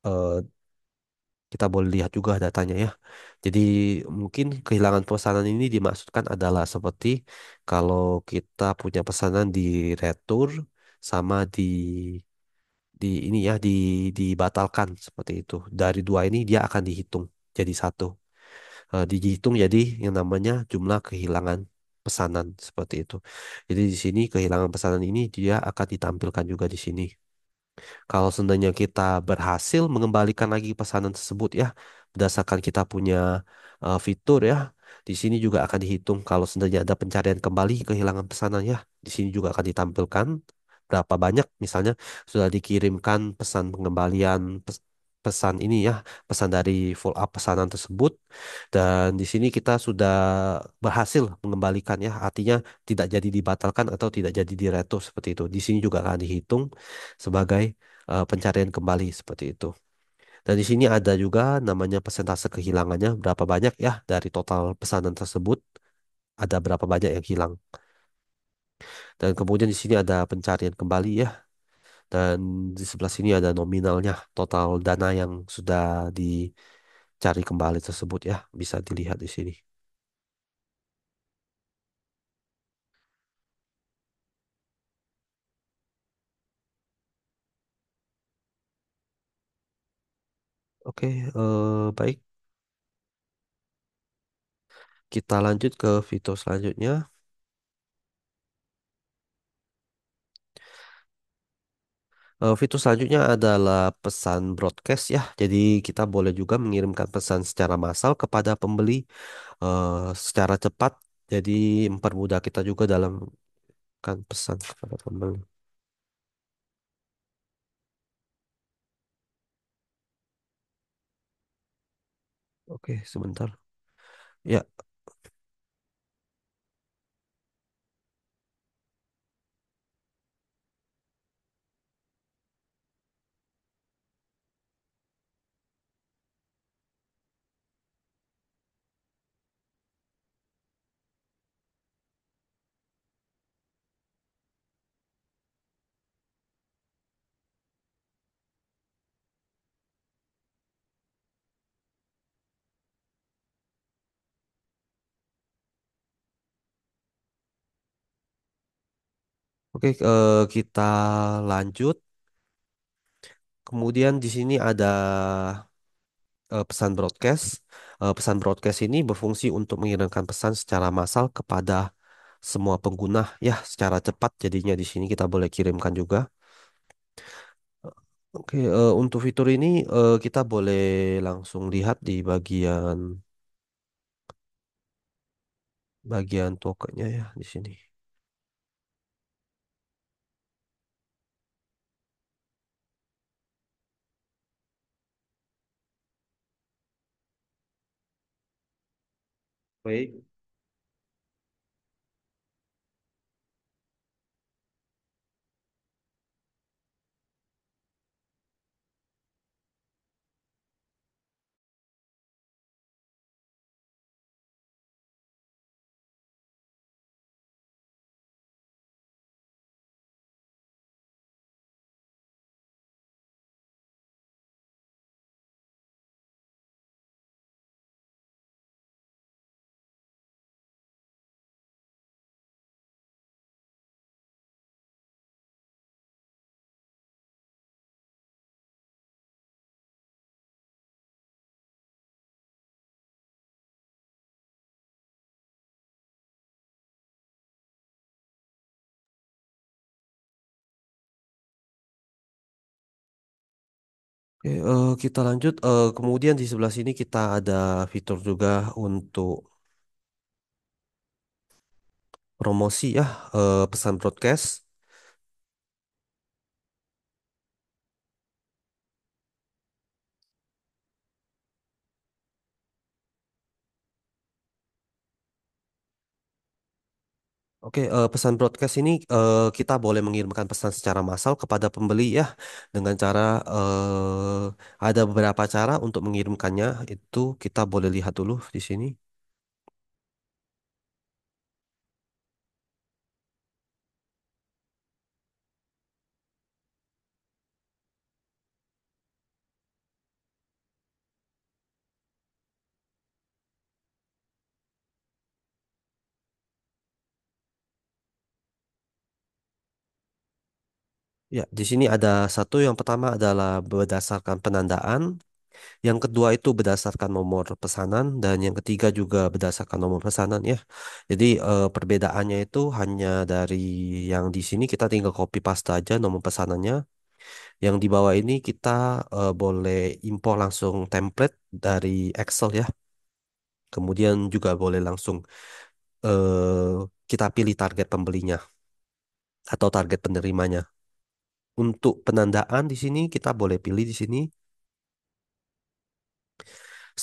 eh, kita boleh lihat juga datanya ya. Jadi mungkin kehilangan pesanan ini dimaksudkan adalah seperti kalau kita punya pesanan di retur sama di ini ya dibatalkan seperti itu. Dari dua ini dia akan dihitung jadi satu. Dihitung jadi yang namanya jumlah kehilangan pesanan seperti itu. Jadi di sini kehilangan pesanan ini dia akan ditampilkan juga di sini. Kalau seandainya kita berhasil mengembalikan lagi pesanan tersebut ya, berdasarkan kita punya fitur ya, di sini juga akan dihitung kalau seandainya ada pencarian kembali kehilangan pesanan ya, di sini juga akan ditampilkan berapa banyak misalnya sudah dikirimkan pesan pengembalian pesan ini ya, pesan dari follow up pesanan tersebut dan di sini kita sudah berhasil mengembalikan ya, artinya tidak jadi dibatalkan atau tidak jadi diretur seperti itu. Di sini juga akan dihitung sebagai pencarian kembali seperti itu. Dan di sini ada juga namanya persentase kehilangannya berapa banyak ya dari total pesanan tersebut ada berapa banyak yang hilang. Dan kemudian di sini ada pencarian kembali ya. Dan di sebelah sini ada nominalnya total dana yang sudah dicari kembali tersebut ya bisa dilihat di sini. Oke, baik. Kita lanjut ke fitur selanjutnya. Fitur selanjutnya adalah pesan broadcast ya. Jadi kita boleh juga mengirimkan pesan secara massal kepada pembeli eh, secara cepat. Jadi mempermudah kita juga dalam kan pesan kepada pembeli. Oke, sebentar. Ya, oke, kita lanjut. Kemudian di sini ada pesan broadcast. Pesan broadcast ini berfungsi untuk mengirimkan pesan secara massal kepada semua pengguna ya secara cepat. Jadinya di sini kita boleh kirimkan juga. Oke, untuk fitur ini kita boleh langsung lihat di bagian tokennya ya di sini. Baik. Oke, kita lanjut. Kemudian di sebelah sini kita ada fitur juga untuk promosi ya, pesan broadcast. Oke, pesan broadcast ini kita boleh mengirimkan pesan secara massal kepada pembeli ya dengan cara ada beberapa cara untuk mengirimkannya. Itu kita boleh lihat dulu di sini. Ya, di sini ada satu. Yang pertama adalah berdasarkan penandaan. Yang kedua itu berdasarkan nomor pesanan dan yang ketiga juga berdasarkan nomor pesanan ya. Jadi perbedaannya itu hanya dari yang di sini kita tinggal copy paste aja nomor pesanannya. Yang di bawah ini kita boleh impor langsung template dari Excel ya. Kemudian juga boleh langsung eh, kita pilih target pembelinya atau target penerimanya. Untuk penandaan di sini kita boleh pilih di sini.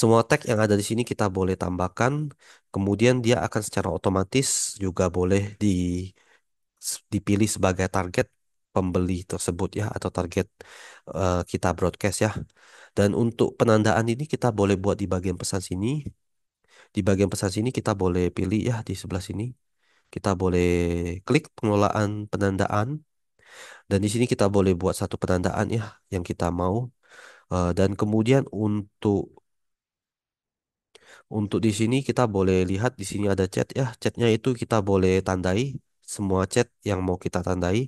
Semua tag yang ada di sini kita boleh tambahkan. Kemudian dia akan secara otomatis juga boleh dipilih sebagai target pembeli tersebut ya atau target kita broadcast ya. Dan untuk penandaan ini kita boleh buat di bagian pesan sini. Di bagian pesan sini kita boleh pilih ya di sebelah sini. Kita boleh klik pengelolaan penandaan dan di sini kita boleh buat satu penandaan ya yang kita mau. Dan kemudian untuk di sini kita boleh lihat di sini ada chat ya. Chatnya itu kita boleh tandai semua chat yang mau kita tandai.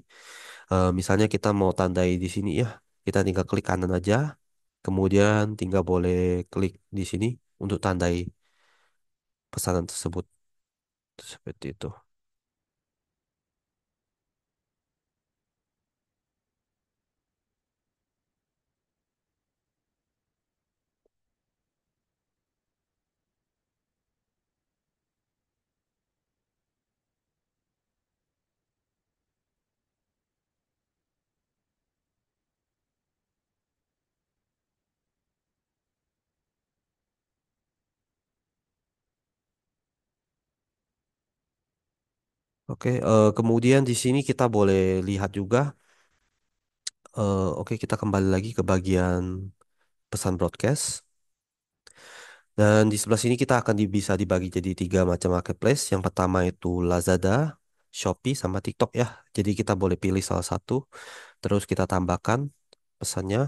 Misalnya kita mau tandai di sini ya. Kita tinggal klik kanan aja. Kemudian tinggal boleh klik di sini untuk tandai pesanan tersebut. Seperti itu. Oke, kemudian di sini kita boleh lihat juga. Oke, kita kembali lagi ke bagian pesan broadcast. Dan di sebelah sini kita akan bisa dibagi jadi tiga macam marketplace. Yang pertama itu Lazada, Shopee, sama TikTok ya. Jadi kita boleh pilih salah satu, terus kita tambahkan pesannya.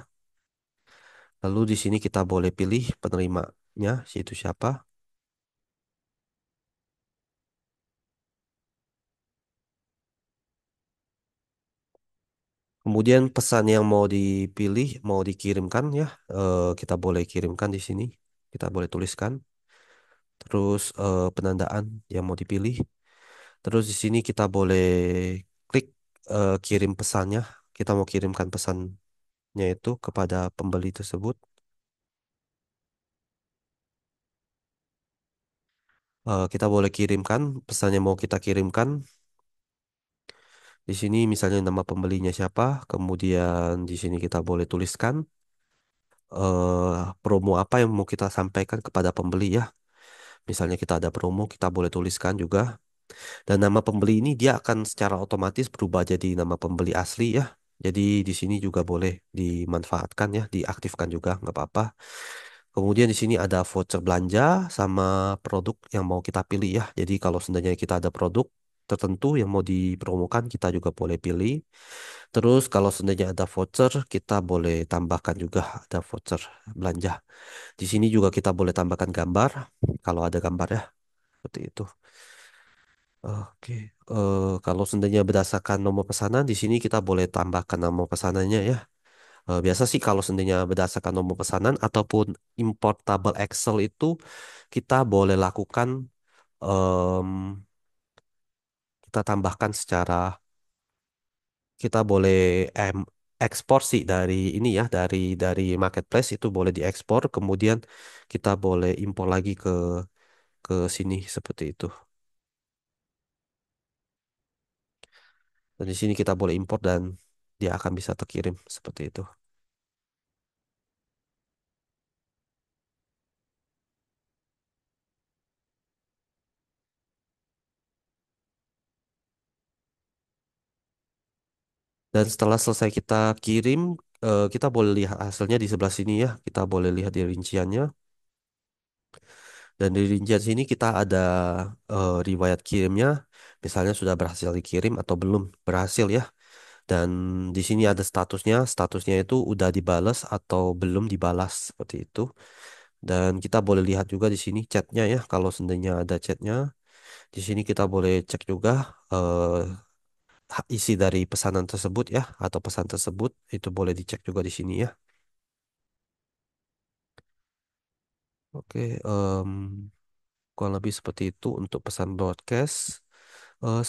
Lalu di sini kita boleh pilih penerimanya, yaitu siapa. Kemudian pesan yang mau dipilih, mau dikirimkan ya, kita boleh kirimkan di sini. Kita boleh tuliskan. Terus penandaan yang mau dipilih. Terus di sini kita boleh klik kirim pesannya. Kita mau kirimkan pesannya itu kepada pembeli tersebut. Kita boleh kirimkan pesannya mau kita kirimkan. Di sini misalnya nama pembelinya siapa. Kemudian di sini kita boleh tuliskan promo apa yang mau kita sampaikan kepada pembeli ya. Misalnya kita ada promo, kita boleh tuliskan juga. Dan nama pembeli ini dia akan secara otomatis berubah jadi nama pembeli asli ya. Jadi di sini juga boleh dimanfaatkan ya, diaktifkan juga nggak apa-apa. Kemudian di sini ada voucher belanja sama produk yang mau kita pilih ya. Jadi kalau seandainya kita ada produk tertentu yang mau dipromokan, kita juga boleh pilih. Terus kalau seandainya ada voucher, kita boleh tambahkan juga ada voucher belanja. Di sini juga kita boleh tambahkan gambar kalau ada gambar ya, seperti itu. Oke, kalau seandainya berdasarkan nomor pesanan, di sini kita boleh tambahkan nomor pesanannya ya. Biasa sih kalau seandainya berdasarkan nomor pesanan ataupun importable Excel itu kita boleh lakukan, em, kita tambahkan secara, kita boleh em, ekspor sih dari ini ya, dari marketplace itu boleh diekspor, kemudian kita boleh impor lagi ke sini seperti itu. Dan di sini kita boleh impor dan dia akan bisa terkirim seperti itu. Dan setelah selesai kita kirim, kita boleh lihat hasilnya di sebelah sini ya. Kita boleh lihat di rinciannya. Dan di rincian sini kita ada riwayat kirimnya. Misalnya sudah berhasil dikirim atau belum berhasil ya. Dan di sini ada statusnya. Statusnya itu udah dibalas atau belum dibalas seperti itu. Dan kita boleh lihat juga di sini chatnya ya. Kalau seandainya ada chatnya, di sini kita boleh cek juga isi dari pesanan tersebut ya, atau pesan tersebut itu boleh dicek juga di sini ya. Oke, kurang lebih seperti itu untuk pesan broadcast.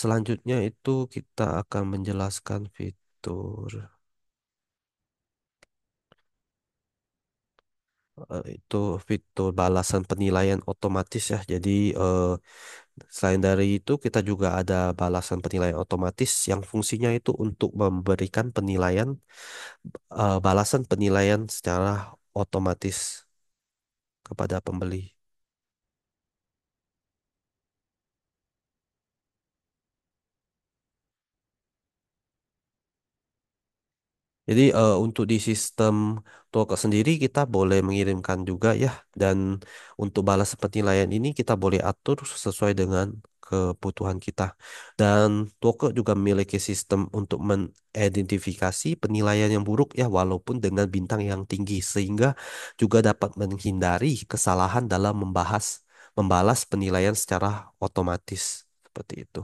Selanjutnya itu kita akan menjelaskan fitur itu fitur balasan penilaian otomatis ya. Jadi selain dari itu kita juga ada balasan penilaian otomatis yang fungsinya itu untuk memberikan penilaian, balasan penilaian secara otomatis kepada pembeli. Jadi untuk di sistem Token sendiri kita boleh mengirimkan juga ya, dan untuk balas penilaian ini kita boleh atur sesuai dengan kebutuhan kita. Dan Token juga memiliki sistem untuk mengidentifikasi penilaian yang buruk ya, walaupun dengan bintang yang tinggi, sehingga juga dapat menghindari kesalahan dalam membalas penilaian secara otomatis seperti itu.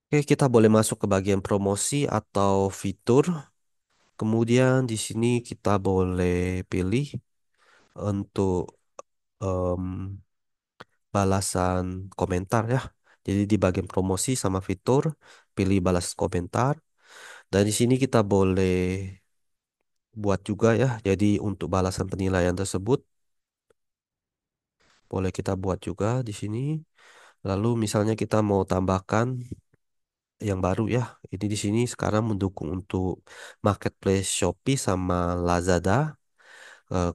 Oke, kita boleh masuk ke bagian promosi atau fitur. Kemudian di sini kita boleh pilih untuk em, balasan komentar ya. Jadi di bagian promosi sama fitur, pilih balas komentar. Dan di sini kita boleh buat juga ya. Jadi untuk balasan penilaian tersebut, boleh kita buat juga di sini. Lalu misalnya kita mau tambahkan yang baru ya. Ini di sini sekarang mendukung untuk marketplace Shopee sama Lazada.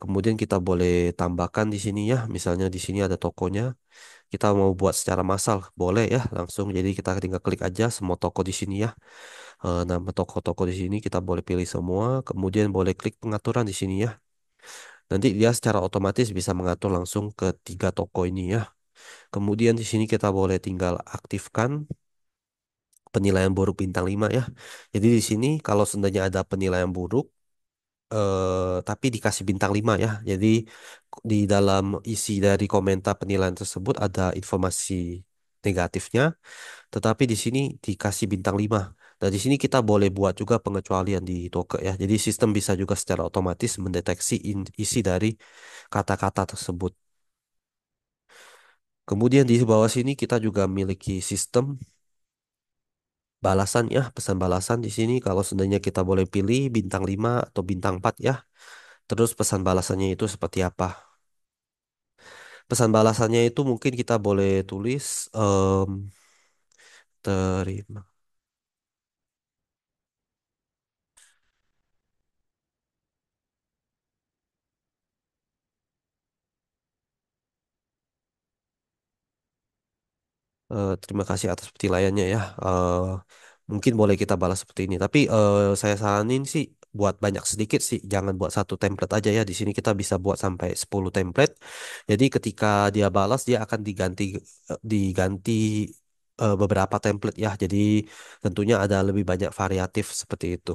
Kemudian kita boleh tambahkan di sini ya. Misalnya di sini ada tokonya. Kita mau buat secara massal, boleh ya langsung. Jadi kita tinggal klik aja semua toko di sini ya. Nama toko-toko di sini kita boleh pilih semua. Kemudian boleh klik pengaturan di sini ya. Nanti dia secara otomatis bisa mengatur langsung ke tiga toko ini ya. Kemudian di sini kita boleh tinggal aktifkan penilaian buruk bintang 5 ya. Jadi di sini kalau seandainya ada penilaian buruk tapi dikasih bintang 5 ya. Jadi di dalam isi dari komentar penilaian tersebut ada informasi negatifnya, tetapi di sini dikasih bintang 5. Nah, di sini kita boleh buat juga pengecualian di toke ya. Jadi sistem bisa juga secara otomatis mendeteksi isi dari kata-kata tersebut. Kemudian di bawah sini kita juga memiliki sistem balasan ya, pesan balasan di sini kalau seandainya kita boleh pilih bintang 5 atau bintang 4 ya. Terus pesan balasannya itu seperti apa? Pesan balasannya itu mungkin kita boleh tulis terima. Terima kasih atas penilaiannya ya. Mungkin boleh kita balas seperti ini. Tapi saya saranin sih buat banyak sedikit sih. Jangan buat satu template aja ya. Di sini kita bisa buat sampai 10 template. Jadi ketika dia balas dia akan diganti beberapa template ya. Jadi tentunya ada lebih banyak variatif seperti itu.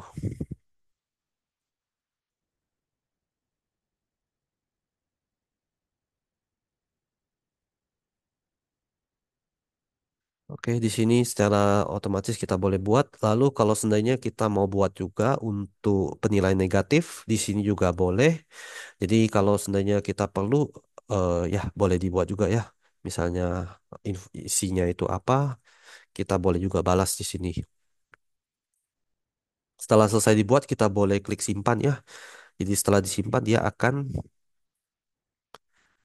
Oke, di sini secara otomatis kita boleh buat. Lalu kalau seandainya kita mau buat juga untuk penilaian negatif, di sini juga boleh. Jadi kalau seandainya kita perlu, ya boleh dibuat juga ya. Misalnya isinya itu apa, kita boleh juga balas di sini. Setelah selesai dibuat, kita boleh klik simpan ya. Jadi setelah disimpan, dia akan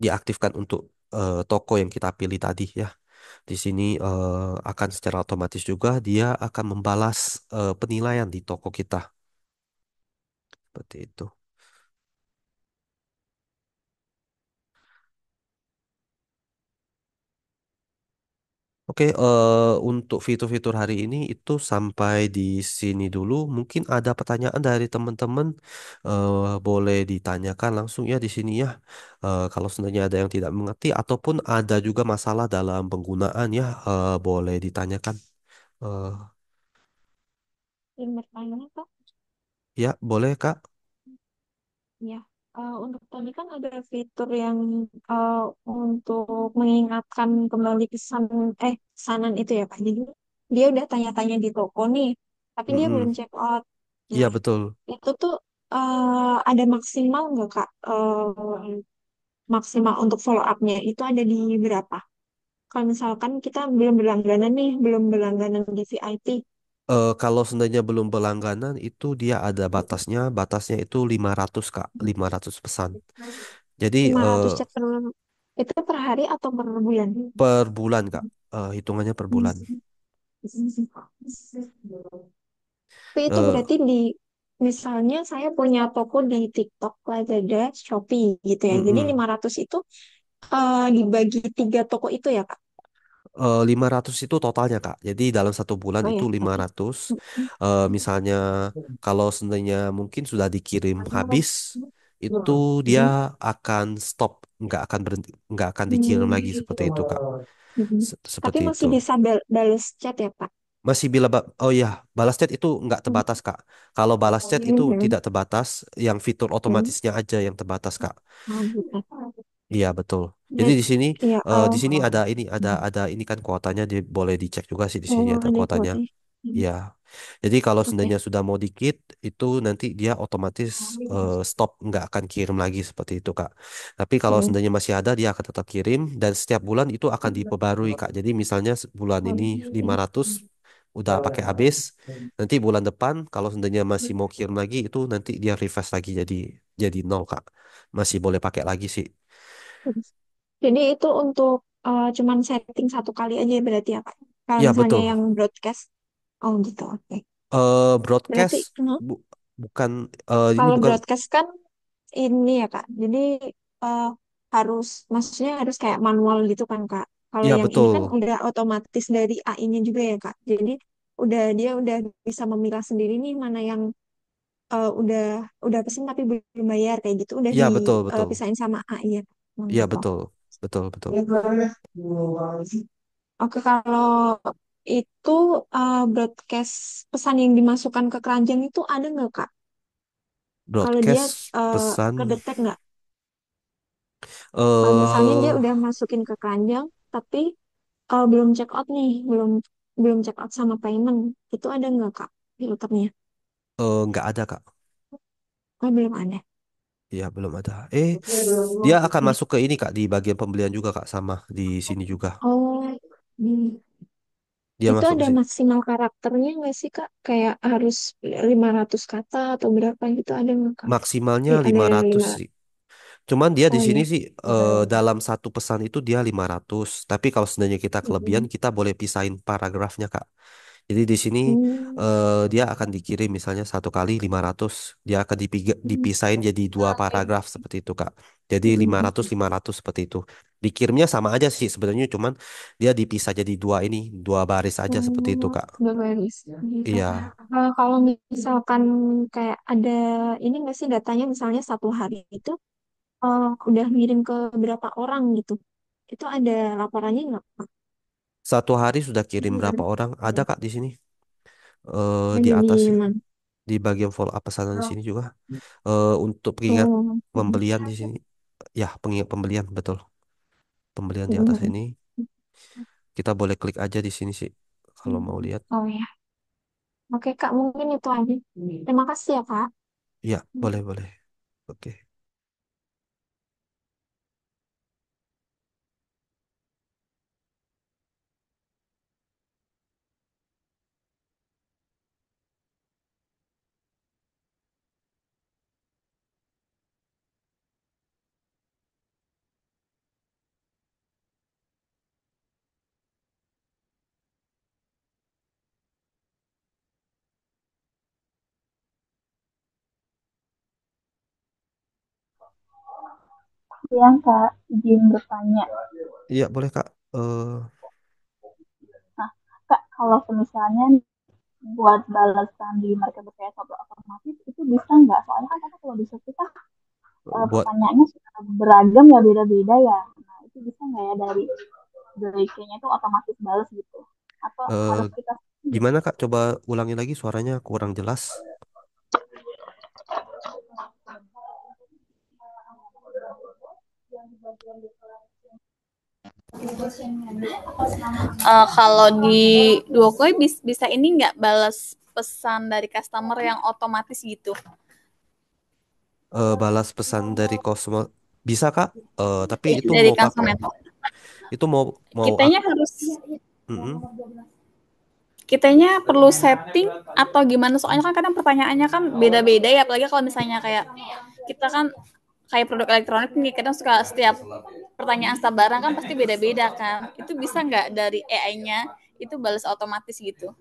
diaktifkan untuk toko yang kita pilih tadi ya. Di sini akan secara otomatis juga dia akan membalas penilaian di toko kita. Seperti itu. Oke, untuk fitur-fitur hari ini itu sampai di sini dulu. Mungkin ada pertanyaan dari teman-teman, boleh ditanyakan langsung ya di sini ya. Kalau sebenarnya ada yang tidak mengerti ataupun ada juga masalah dalam penggunaan ya, boleh ditanyakan. Eh, Yang bertanya Kak, ya, boleh Kak. ya. Untuk tadi kan ada fitur yang eh, untuk mengingatkan kembali pesanan itu ya Kak. Jadi dia udah tanya-tanya di toko nih, tapi dia belum Mm-mm. check out. Iya Nah, betul. itu tuh ada maksimal nggak Kak? Maksimal untuk follow up-nya itu ada di berapa? Kalau misalkan kita belum berlangganan nih, belum berlangganan di VIP, Kalau seandainya belum berlangganan itu dia ada batasnya. Batasnya itu 500 Kak, 500 pesan. Jadi 500 chat per itu per hari atau per bulan? per bulan Kak. Hitungannya per bulan. Tapi itu Eh, berarti misalnya saya punya toko di TikTok, Lazada, Shopee gitu ya. Jadi mm-mm. 500 itu dibagi tiga toko itu ya, Kak? 500 itu totalnya Kak. Jadi dalam satu bulan Oh itu ya, oke. 500. Misalnya kalau seandainya mungkin sudah dikirim habis, itu dia akan stop, nggak akan berhenti, nggak akan dikirim lagi seperti itu Kak. Mhm. Tapi Seperti itu. masih bisa balas chat ya, Pak? Masih bila oh iya, balas chat itu nggak terbatas Kak. Kalau balas chat itu Mhm. tidak terbatas, yang fitur Mhm. otomatisnya aja yang terbatas Kak. Oh, gitu. Iya betul. Jadi Dan, ya, di sini ada ini kan kuotanya boleh dicek juga sih di sini oh, ada ada kuotanya. kuotanya. Ya, jadi kalau Oke. seandainya sudah mau dikit, itu nanti dia otomatis stop, nggak akan kirim lagi seperti itu, Kak. Tapi kalau Hmm. seandainya masih ada, dia akan tetap kirim dan setiap bulan itu akan diperbarui, Kak. Jadi misalnya bulan ini 500 udah pakai habis, nanti bulan depan kalau seandainya masih mau kirim lagi, itu nanti dia refresh lagi jadi nol, Kak. Masih boleh pakai lagi sih. Jadi itu untuk cuman setting satu kali aja berarti ya Kak? Kalau Ya, misalnya betul. yang broadcast, oh gitu, oke. Broadcast Berarti bu- bukan ini kalau bukan. broadcast kan ini ya Kak, jadi eh, harus, maksudnya harus kayak manual gitu kan Kak. Kalau Ya, yang ini kan betul. udah otomatis dari AI-nya juga ya Kak. Jadi dia udah bisa memilah sendiri nih mana yang udah pesen tapi belum bayar kayak gitu, udah Ya, betul, betul. dipisahin sama AI ya. Oh, Ya, gitu. betul. Betul, betul. Oke, kalau itu broadcast pesan yang dimasukkan ke keranjang itu ada nggak Kak? Kalau dia Broadcast pesan kedetek nggak? Kalau misalnya dia eh udah masukin ke keranjang, tapi belum check out nih, belum belum check out sama payment, itu ada nggak Kak filternya? nggak ada, Kak. Oh, belum ada. Ya, belum ada. Dia akan masuk ke ini, Kak, di bagian pembelian juga, Kak, sama di sini juga. Oh, hmm. Dia Itu masuk ke ada sini. maksimal karakternya nggak sih Kak? Kayak harus 500 kata atau berapa gitu ada nggak Kak? Maksimalnya Ada 500 lima. sih. Cuman dia di Oh sini iya. sih dalam satu pesan itu dia 500. Tapi kalau seandainya kita kelebihan, Mm-mm. kita boleh pisahin paragrafnya, Kak. Jadi di sini Hmm. dia akan dikirim misalnya satu kali 500, dia akan dipisahin jadi dua paragraf seperti itu, Kak. Jadi lima ratus seperti itu. Dikirimnya sama aja sih sebenarnya, cuman dia dipisah jadi dua baris aja seperti itu, Oh, Kak. udah baris gitu. Iya, Kalau misalkan kayak ada ini nggak sih datanya misalnya satu hari itu udah ngirim ke berapa orang gitu? Itu ada laporannya nggak Kak? satu hari sudah kirim berapa orang? Ada, Kak, di sini. Di Ada di atas sih, mana? di bagian follow up pesanan di sini juga. Untuk pengingat Oh. pembelian di sini. Ya, pengingat pembelian betul. Pembelian di atas Mm-mm. ini. Kita boleh klik aja di sini sih kalau mau lihat. Oh ya. Oke Kak, mungkin itu aja. Terima kasih ya Kak. Ya, boleh, boleh. Oke. Yang Kak, izin bertanya. Iya, boleh, Kak. Nah, Kak, kalau misalnya buat balasan di marketplace atau otomatis itu bisa nggak? Soalnya kan kadang kalau di Shopee kan Buat pertanyaannya suka beragam ya beda-beda ya. Nah, itu bisa nggak ya dari kayaknya itu otomatis balas gitu? Atau eh, harus kita gimana, Kak? Coba ulangi lagi, suaranya kurang jelas. Kalau di Duokoi bisa ini nggak balas pesan dari customer yang otomatis gitu? Balas pesan dari Cosmo bisa, Kak? Tapi itu Dari mau pakai, konsumen. itu mau mau ak Kitanya harus mm-mm. kitanya perlu setting atau gimana, soalnya kan kadang pertanyaannya kan beda-beda ya, apalagi kalau misalnya kayak kita kan kayak produk elektronik nih, kadang suka setiap pertanyaan setiap barang kan pasti beda-beda kan, itu bisa nggak dari AI-nya itu balas otomatis gitu?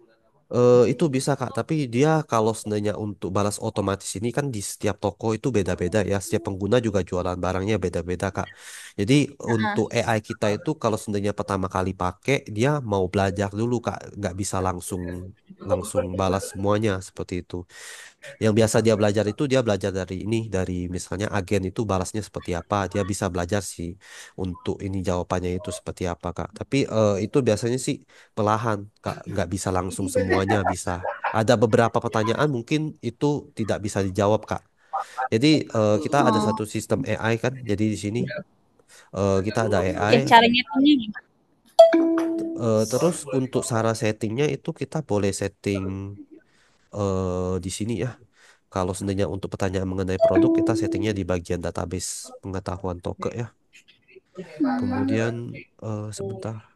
Itu bisa, Kak, tapi dia kalau seandainya untuk balas otomatis ini kan di setiap toko itu beda-beda ya. Setiap pengguna juga jualan barangnya beda-beda, Kak. Jadi untuk AI kita itu kalau seandainya pertama kali pakai, dia mau belajar dulu, Kak. Nggak bisa langsung langsung balas semuanya seperti itu. Yang biasa dia belajar itu dia belajar dari ini, dari misalnya agen itu balasnya seperti apa. Dia bisa belajar sih untuk ini jawabannya itu seperti apa, Kak. Tapi itu biasanya sih pelahan, Kak. Nggak bisa langsung semuanya bisa. Ada beberapa pertanyaan mungkin itu tidak bisa dijawab, Kak. Jadi kita ada Oh satu sistem AI kan. Jadi di sini kita ada AI. ya, cara ngitungnya gimana? Terus untuk cara settingnya itu kita boleh setting di sini ya. Kalau seandainya untuk pertanyaan mengenai produk, kita settingnya di bagian database pengetahuan toke ya. Kemudian sebentar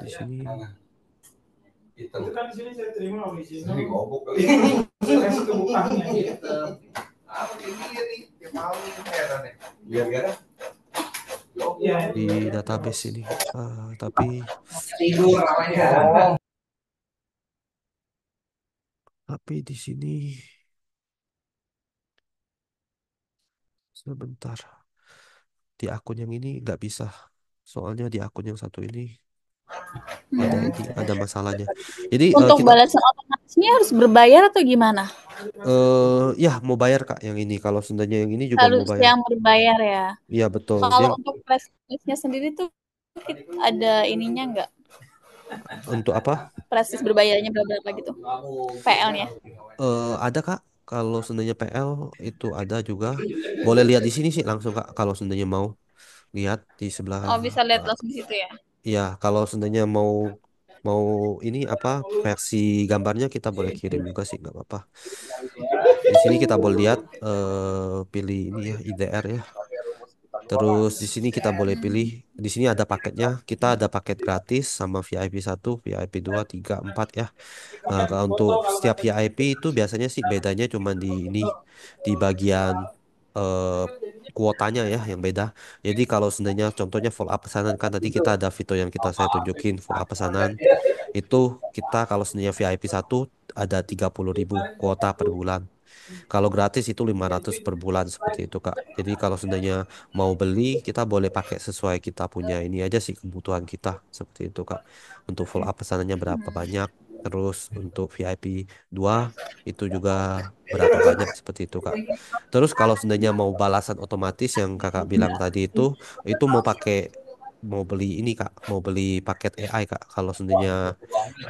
di sini. Di database ini. Tapi di sini sebentar. Di akun yang ini nggak bisa. Soalnya di akun yang satu ini ada masalahnya. Jadi Untuk kita balasan otomatisnya harus berbayar atau gimana? ya mau bayar Kak yang ini. Kalau seandainya yang ini juga mau Harus bayar. yang berbayar ya. Iya betul. Dia Kalau untuk prestisnya sendiri tuh ada ininya nggak? untuk apa? Prestis berbayarnya berapa gitu? PL-nya. Ada Kak. Kalau seandainya PL itu ada juga. Boleh lihat di sini sih langsung Kak. Kalau seandainya mau lihat di sebelah. Oh, bisa lihat eh, langsung di situ ya. Ya, kalau seandainya mau mau ini apa versi gambarnya kita boleh kirim juga sih nggak apa-apa. Di sini kita boleh lihat pilih ini ya IDR ya. Terus di sini kita boleh pilih di sini ada paketnya. Kita ada paket gratis sama VIP 1, VIP 2, 3, 4 ya. Kalau untuk setiap VIP itu biasanya sih bedanya cuma di ini di bagian eh, kuotanya ya yang beda. Jadi kalau seandainya contohnya follow up pesanan kan tadi kita ada fitur yang saya tunjukin follow up pesanan itu kita kalau seandainya VIP 1 ada 30.000 kuota per bulan. Kalau gratis itu 500 per bulan seperti itu Kak. Jadi kalau seandainya mau beli kita boleh pakai sesuai kita punya ini aja sih kebutuhan kita seperti itu Kak. Untuk follow up pesanannya berapa banyak. Terus untuk VIP 2 itu juga berapa banyak seperti itu Kak. Terus kalau seandainya mau balasan otomatis yang Kakak bilang tadi itu mau beli ini Kak, mau beli paket AI Kak. Kalau seandainya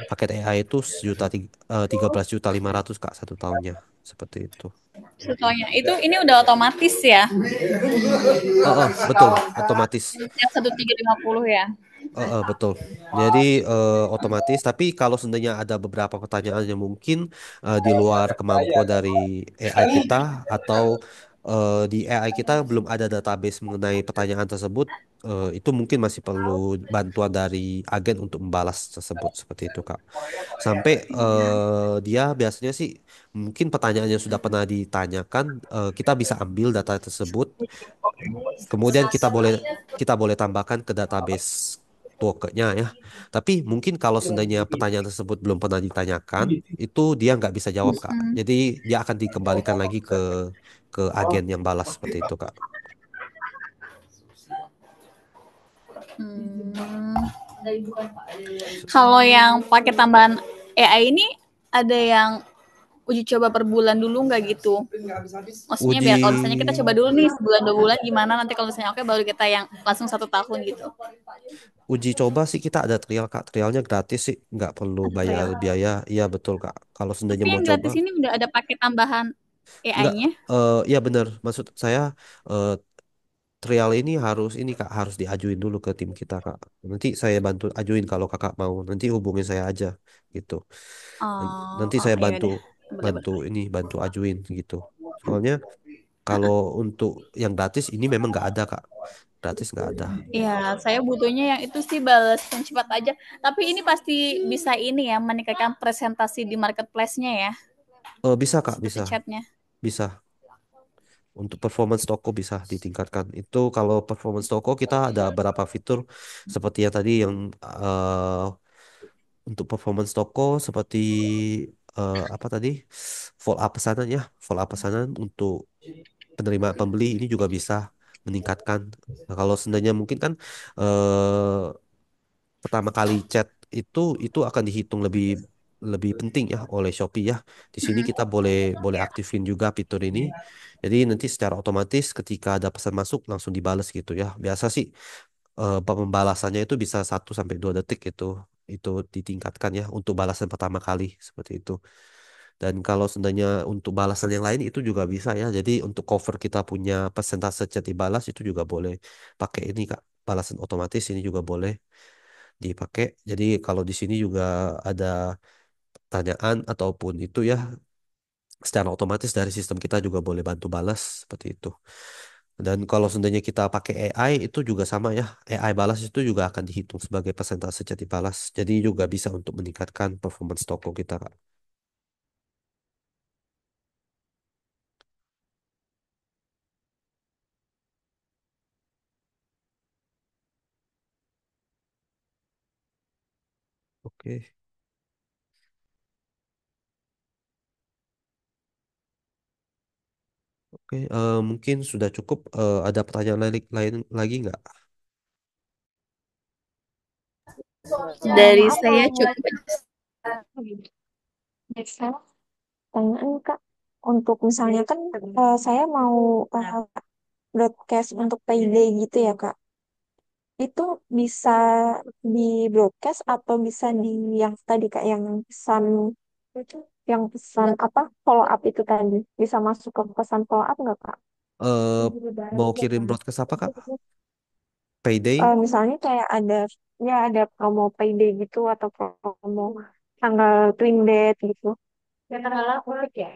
paket AI itu 13.500.000 Kak 1 tahunnya. Seperti itu. Contohnya itu ini udah otomatis ya. Betul, otomatis. Yang 1350 ya. Betul. Jadi otomatis. Tapi kalau seandainya ada beberapa pertanyaan yang mungkin di luar kemampuan dari AI kita atau di AI kita belum ada database mengenai pertanyaan tersebut, itu mungkin masih perlu bantuan dari agen untuk membalas tersebut seperti itu, Kak. Sampai dia biasanya sih mungkin pertanyaan yang sudah pernah ditanyakan, kita bisa ambil data tersebut. Kemudian kita boleh tambahkan ke database tokennya ya. Tapi mungkin kalau seandainya pertanyaan tersebut belum pernah ditanyakan, itu dia nggak bisa jawab Kak. Jadi dia akan dikembalikan lagi ke agen yang balas seperti itu Kak. Kalau yang pakai tambahan AI ini ada yang uji coba per bulan dulu nggak gitu? Maksudnya Uji biar kalau misalnya kita coba dulu nih sebulan 2 bulan gimana nanti kalau misalnya oke baru kita yang langsung 1 tahun gitu. uji coba sih kita ada trial Kak. Trialnya gratis sih, nggak perlu Ada bayar trial. biaya. Iya betul Kak. Kalau Tapi seandainya mau yang coba, gratis ini udah ada pakai tambahan nggak. AI-nya. Ya benar. Maksud saya eh, trial ini harus ini Kak harus diajuin dulu ke tim kita Kak. Nanti saya bantu ajuin kalau Kakak mau. Nanti hubungin saya aja gitu. Oh, Nanti oh saya iya bantu udah. Boleh, bantu boleh. ini bantu ajuin gitu. Soalnya kalau untuk yang gratis ini memang nggak ada Kak. Gratis nggak ada. Iya, saya butuhnya yang itu sih balasan cepat aja. Tapi ini pasti bisa ini ya, meningkatkan presentasi di marketplace-nya ya, Bisa Kak, seperti bisa. chatnya. Bisa. Untuk performance toko bisa ditingkatkan. Itu kalau performance toko kita ada beberapa fitur seperti yang tadi yang untuk performance toko seperti apa tadi follow up pesanan ya, follow up pesanan untuk penerima pembeli ini juga bisa meningkatkan. Nah, kalau seandainya mungkin kan eh, pertama kali chat itu akan dihitung lebih lebih penting ya oleh Shopee ya. Di sini kita boleh boleh aktifin juga fitur ini. Jadi nanti secara otomatis ketika ada pesan masuk langsung dibales gitu ya. Biasa sih pembalasannya itu bisa 1 sampai 2 detik itu ditingkatkan ya untuk balasan pertama kali seperti itu. Dan kalau seandainya untuk balasan yang lain itu juga bisa ya. Jadi untuk cover kita punya persentase chat dibalas itu juga boleh pakai ini Kak. balasan otomatis ini juga boleh dipakai. Jadi kalau di sini juga ada pertanyaan ataupun itu ya secara otomatis dari sistem kita juga boleh bantu balas seperti itu. Dan kalau seandainya kita pakai AI itu juga sama ya. AI balas itu juga akan dihitung sebagai persentase jadi balas. Jadi juga bisa untuk meningkatkan performance toko kita, Kak. Oke. Oke, mungkin sudah cukup. Ada pertanyaan lain lagi nggak? Dari Maaf saya kalau mau cukup aja. bisa pertanyaan Kak. Untuk misalnya kan saya mau broadcast untuk payday gitu ya Kak. Itu bisa di broadcast atau bisa di yang tadi Kak yang pesan apa follow up itu tadi bisa masuk ke pesan follow up nggak Kak? eh Mau kirim broadcast apa, Kak? Payday? Misalnya kayak ada promo payday gitu atau promo tanggal twin date gitu. Ya tanggal apa ya?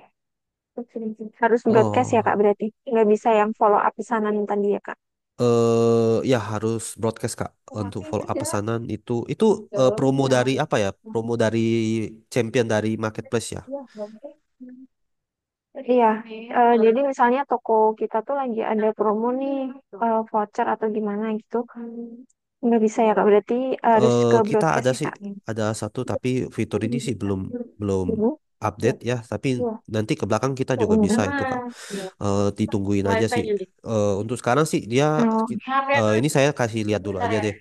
Harus broadcast ya Kak Oh, berarti. Nggak bisa yang follow up pesanan tadi ya Kak. ya harus broadcast, Kak, untuk follow up pesanan itu promo dari apa ya? Promo dari champion dari marketplace ya. Iya, jadi misalnya toko kita tuh lagi ada promo nih, voucher atau gimana gitu. Nggak bisa ya Kak, berarti harus ke Kita broadcast ada ya sih, Kak. ada satu tapi fitur ini sih belum belum Ibu? update ya. Tapi nanti ke belakang kita juga bisa itu, Kak. Hmm. Ditungguin aja sih. Untuk sekarang sih dia Oh, ini saya kasih lihat dulu aja deh.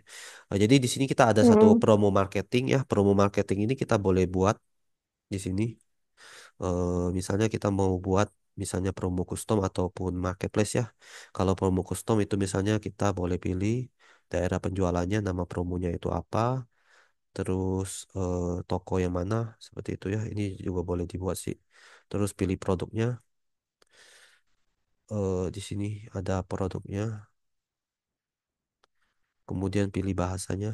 Jadi di sini kita ada satu hmm. promo marketing ya. Promo marketing ini kita boleh buat di sini. Misalnya kita mau buat misalnya promo custom ataupun marketplace ya. Kalau promo custom itu misalnya kita boleh pilih daerah penjualannya, nama promonya itu apa, terus toko yang mana seperti itu ya. Ini juga boleh dibuat sih. Terus pilih produknya. Di sini ada produknya. Kemudian pilih bahasanya.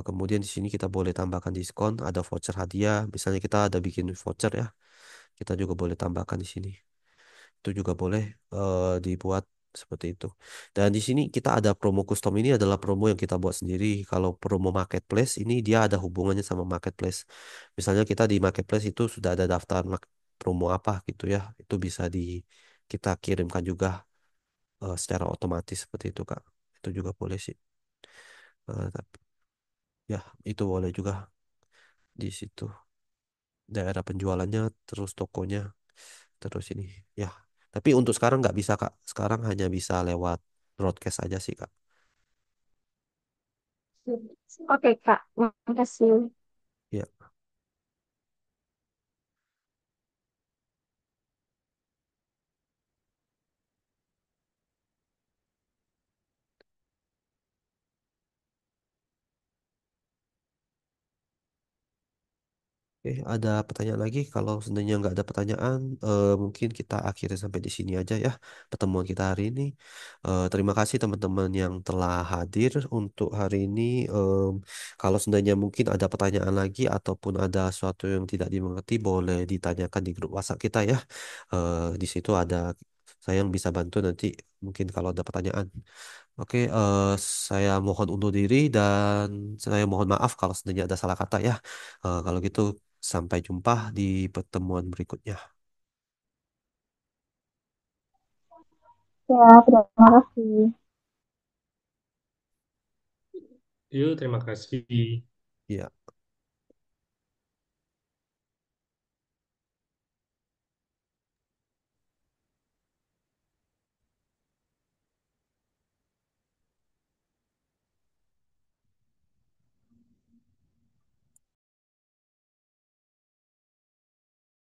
Kemudian di sini kita boleh tambahkan diskon, ada voucher hadiah. Misalnya kita ada bikin voucher ya, kita juga boleh tambahkan di sini. Itu juga boleh dibuat seperti itu. Dan di sini kita ada promo custom ini adalah promo yang kita buat sendiri. Kalau promo marketplace ini dia ada hubungannya sama marketplace. Misalnya kita di marketplace itu sudah ada daftar promo apa gitu ya, itu bisa kita kirimkan juga secara otomatis seperti itu Kak. Itu juga boleh sih. Tapi ya itu boleh juga di situ daerah penjualannya terus tokonya terus ini ya. Tapi untuk sekarang nggak bisa Kak, sekarang hanya bisa lewat broadcast aja sih Kak. Oke Kak, makasih. Ya. Oke, ada pertanyaan lagi? Kalau seandainya nggak ada pertanyaan, mungkin kita akhiri sampai di sini aja ya pertemuan kita hari ini. Terima kasih teman-teman yang telah hadir untuk hari ini. Kalau seandainya mungkin ada pertanyaan lagi ataupun ada sesuatu yang tidak dimengerti, boleh ditanyakan di grup WhatsApp kita ya. Di situ ada saya yang bisa bantu nanti mungkin kalau ada pertanyaan. Oke, saya mohon undur diri dan saya mohon maaf kalau seandainya ada salah kata ya. Kalau gitu, sampai jumpa di pertemuan berikutnya. Ya, terima kasih. Yuk, terima kasih. Ya.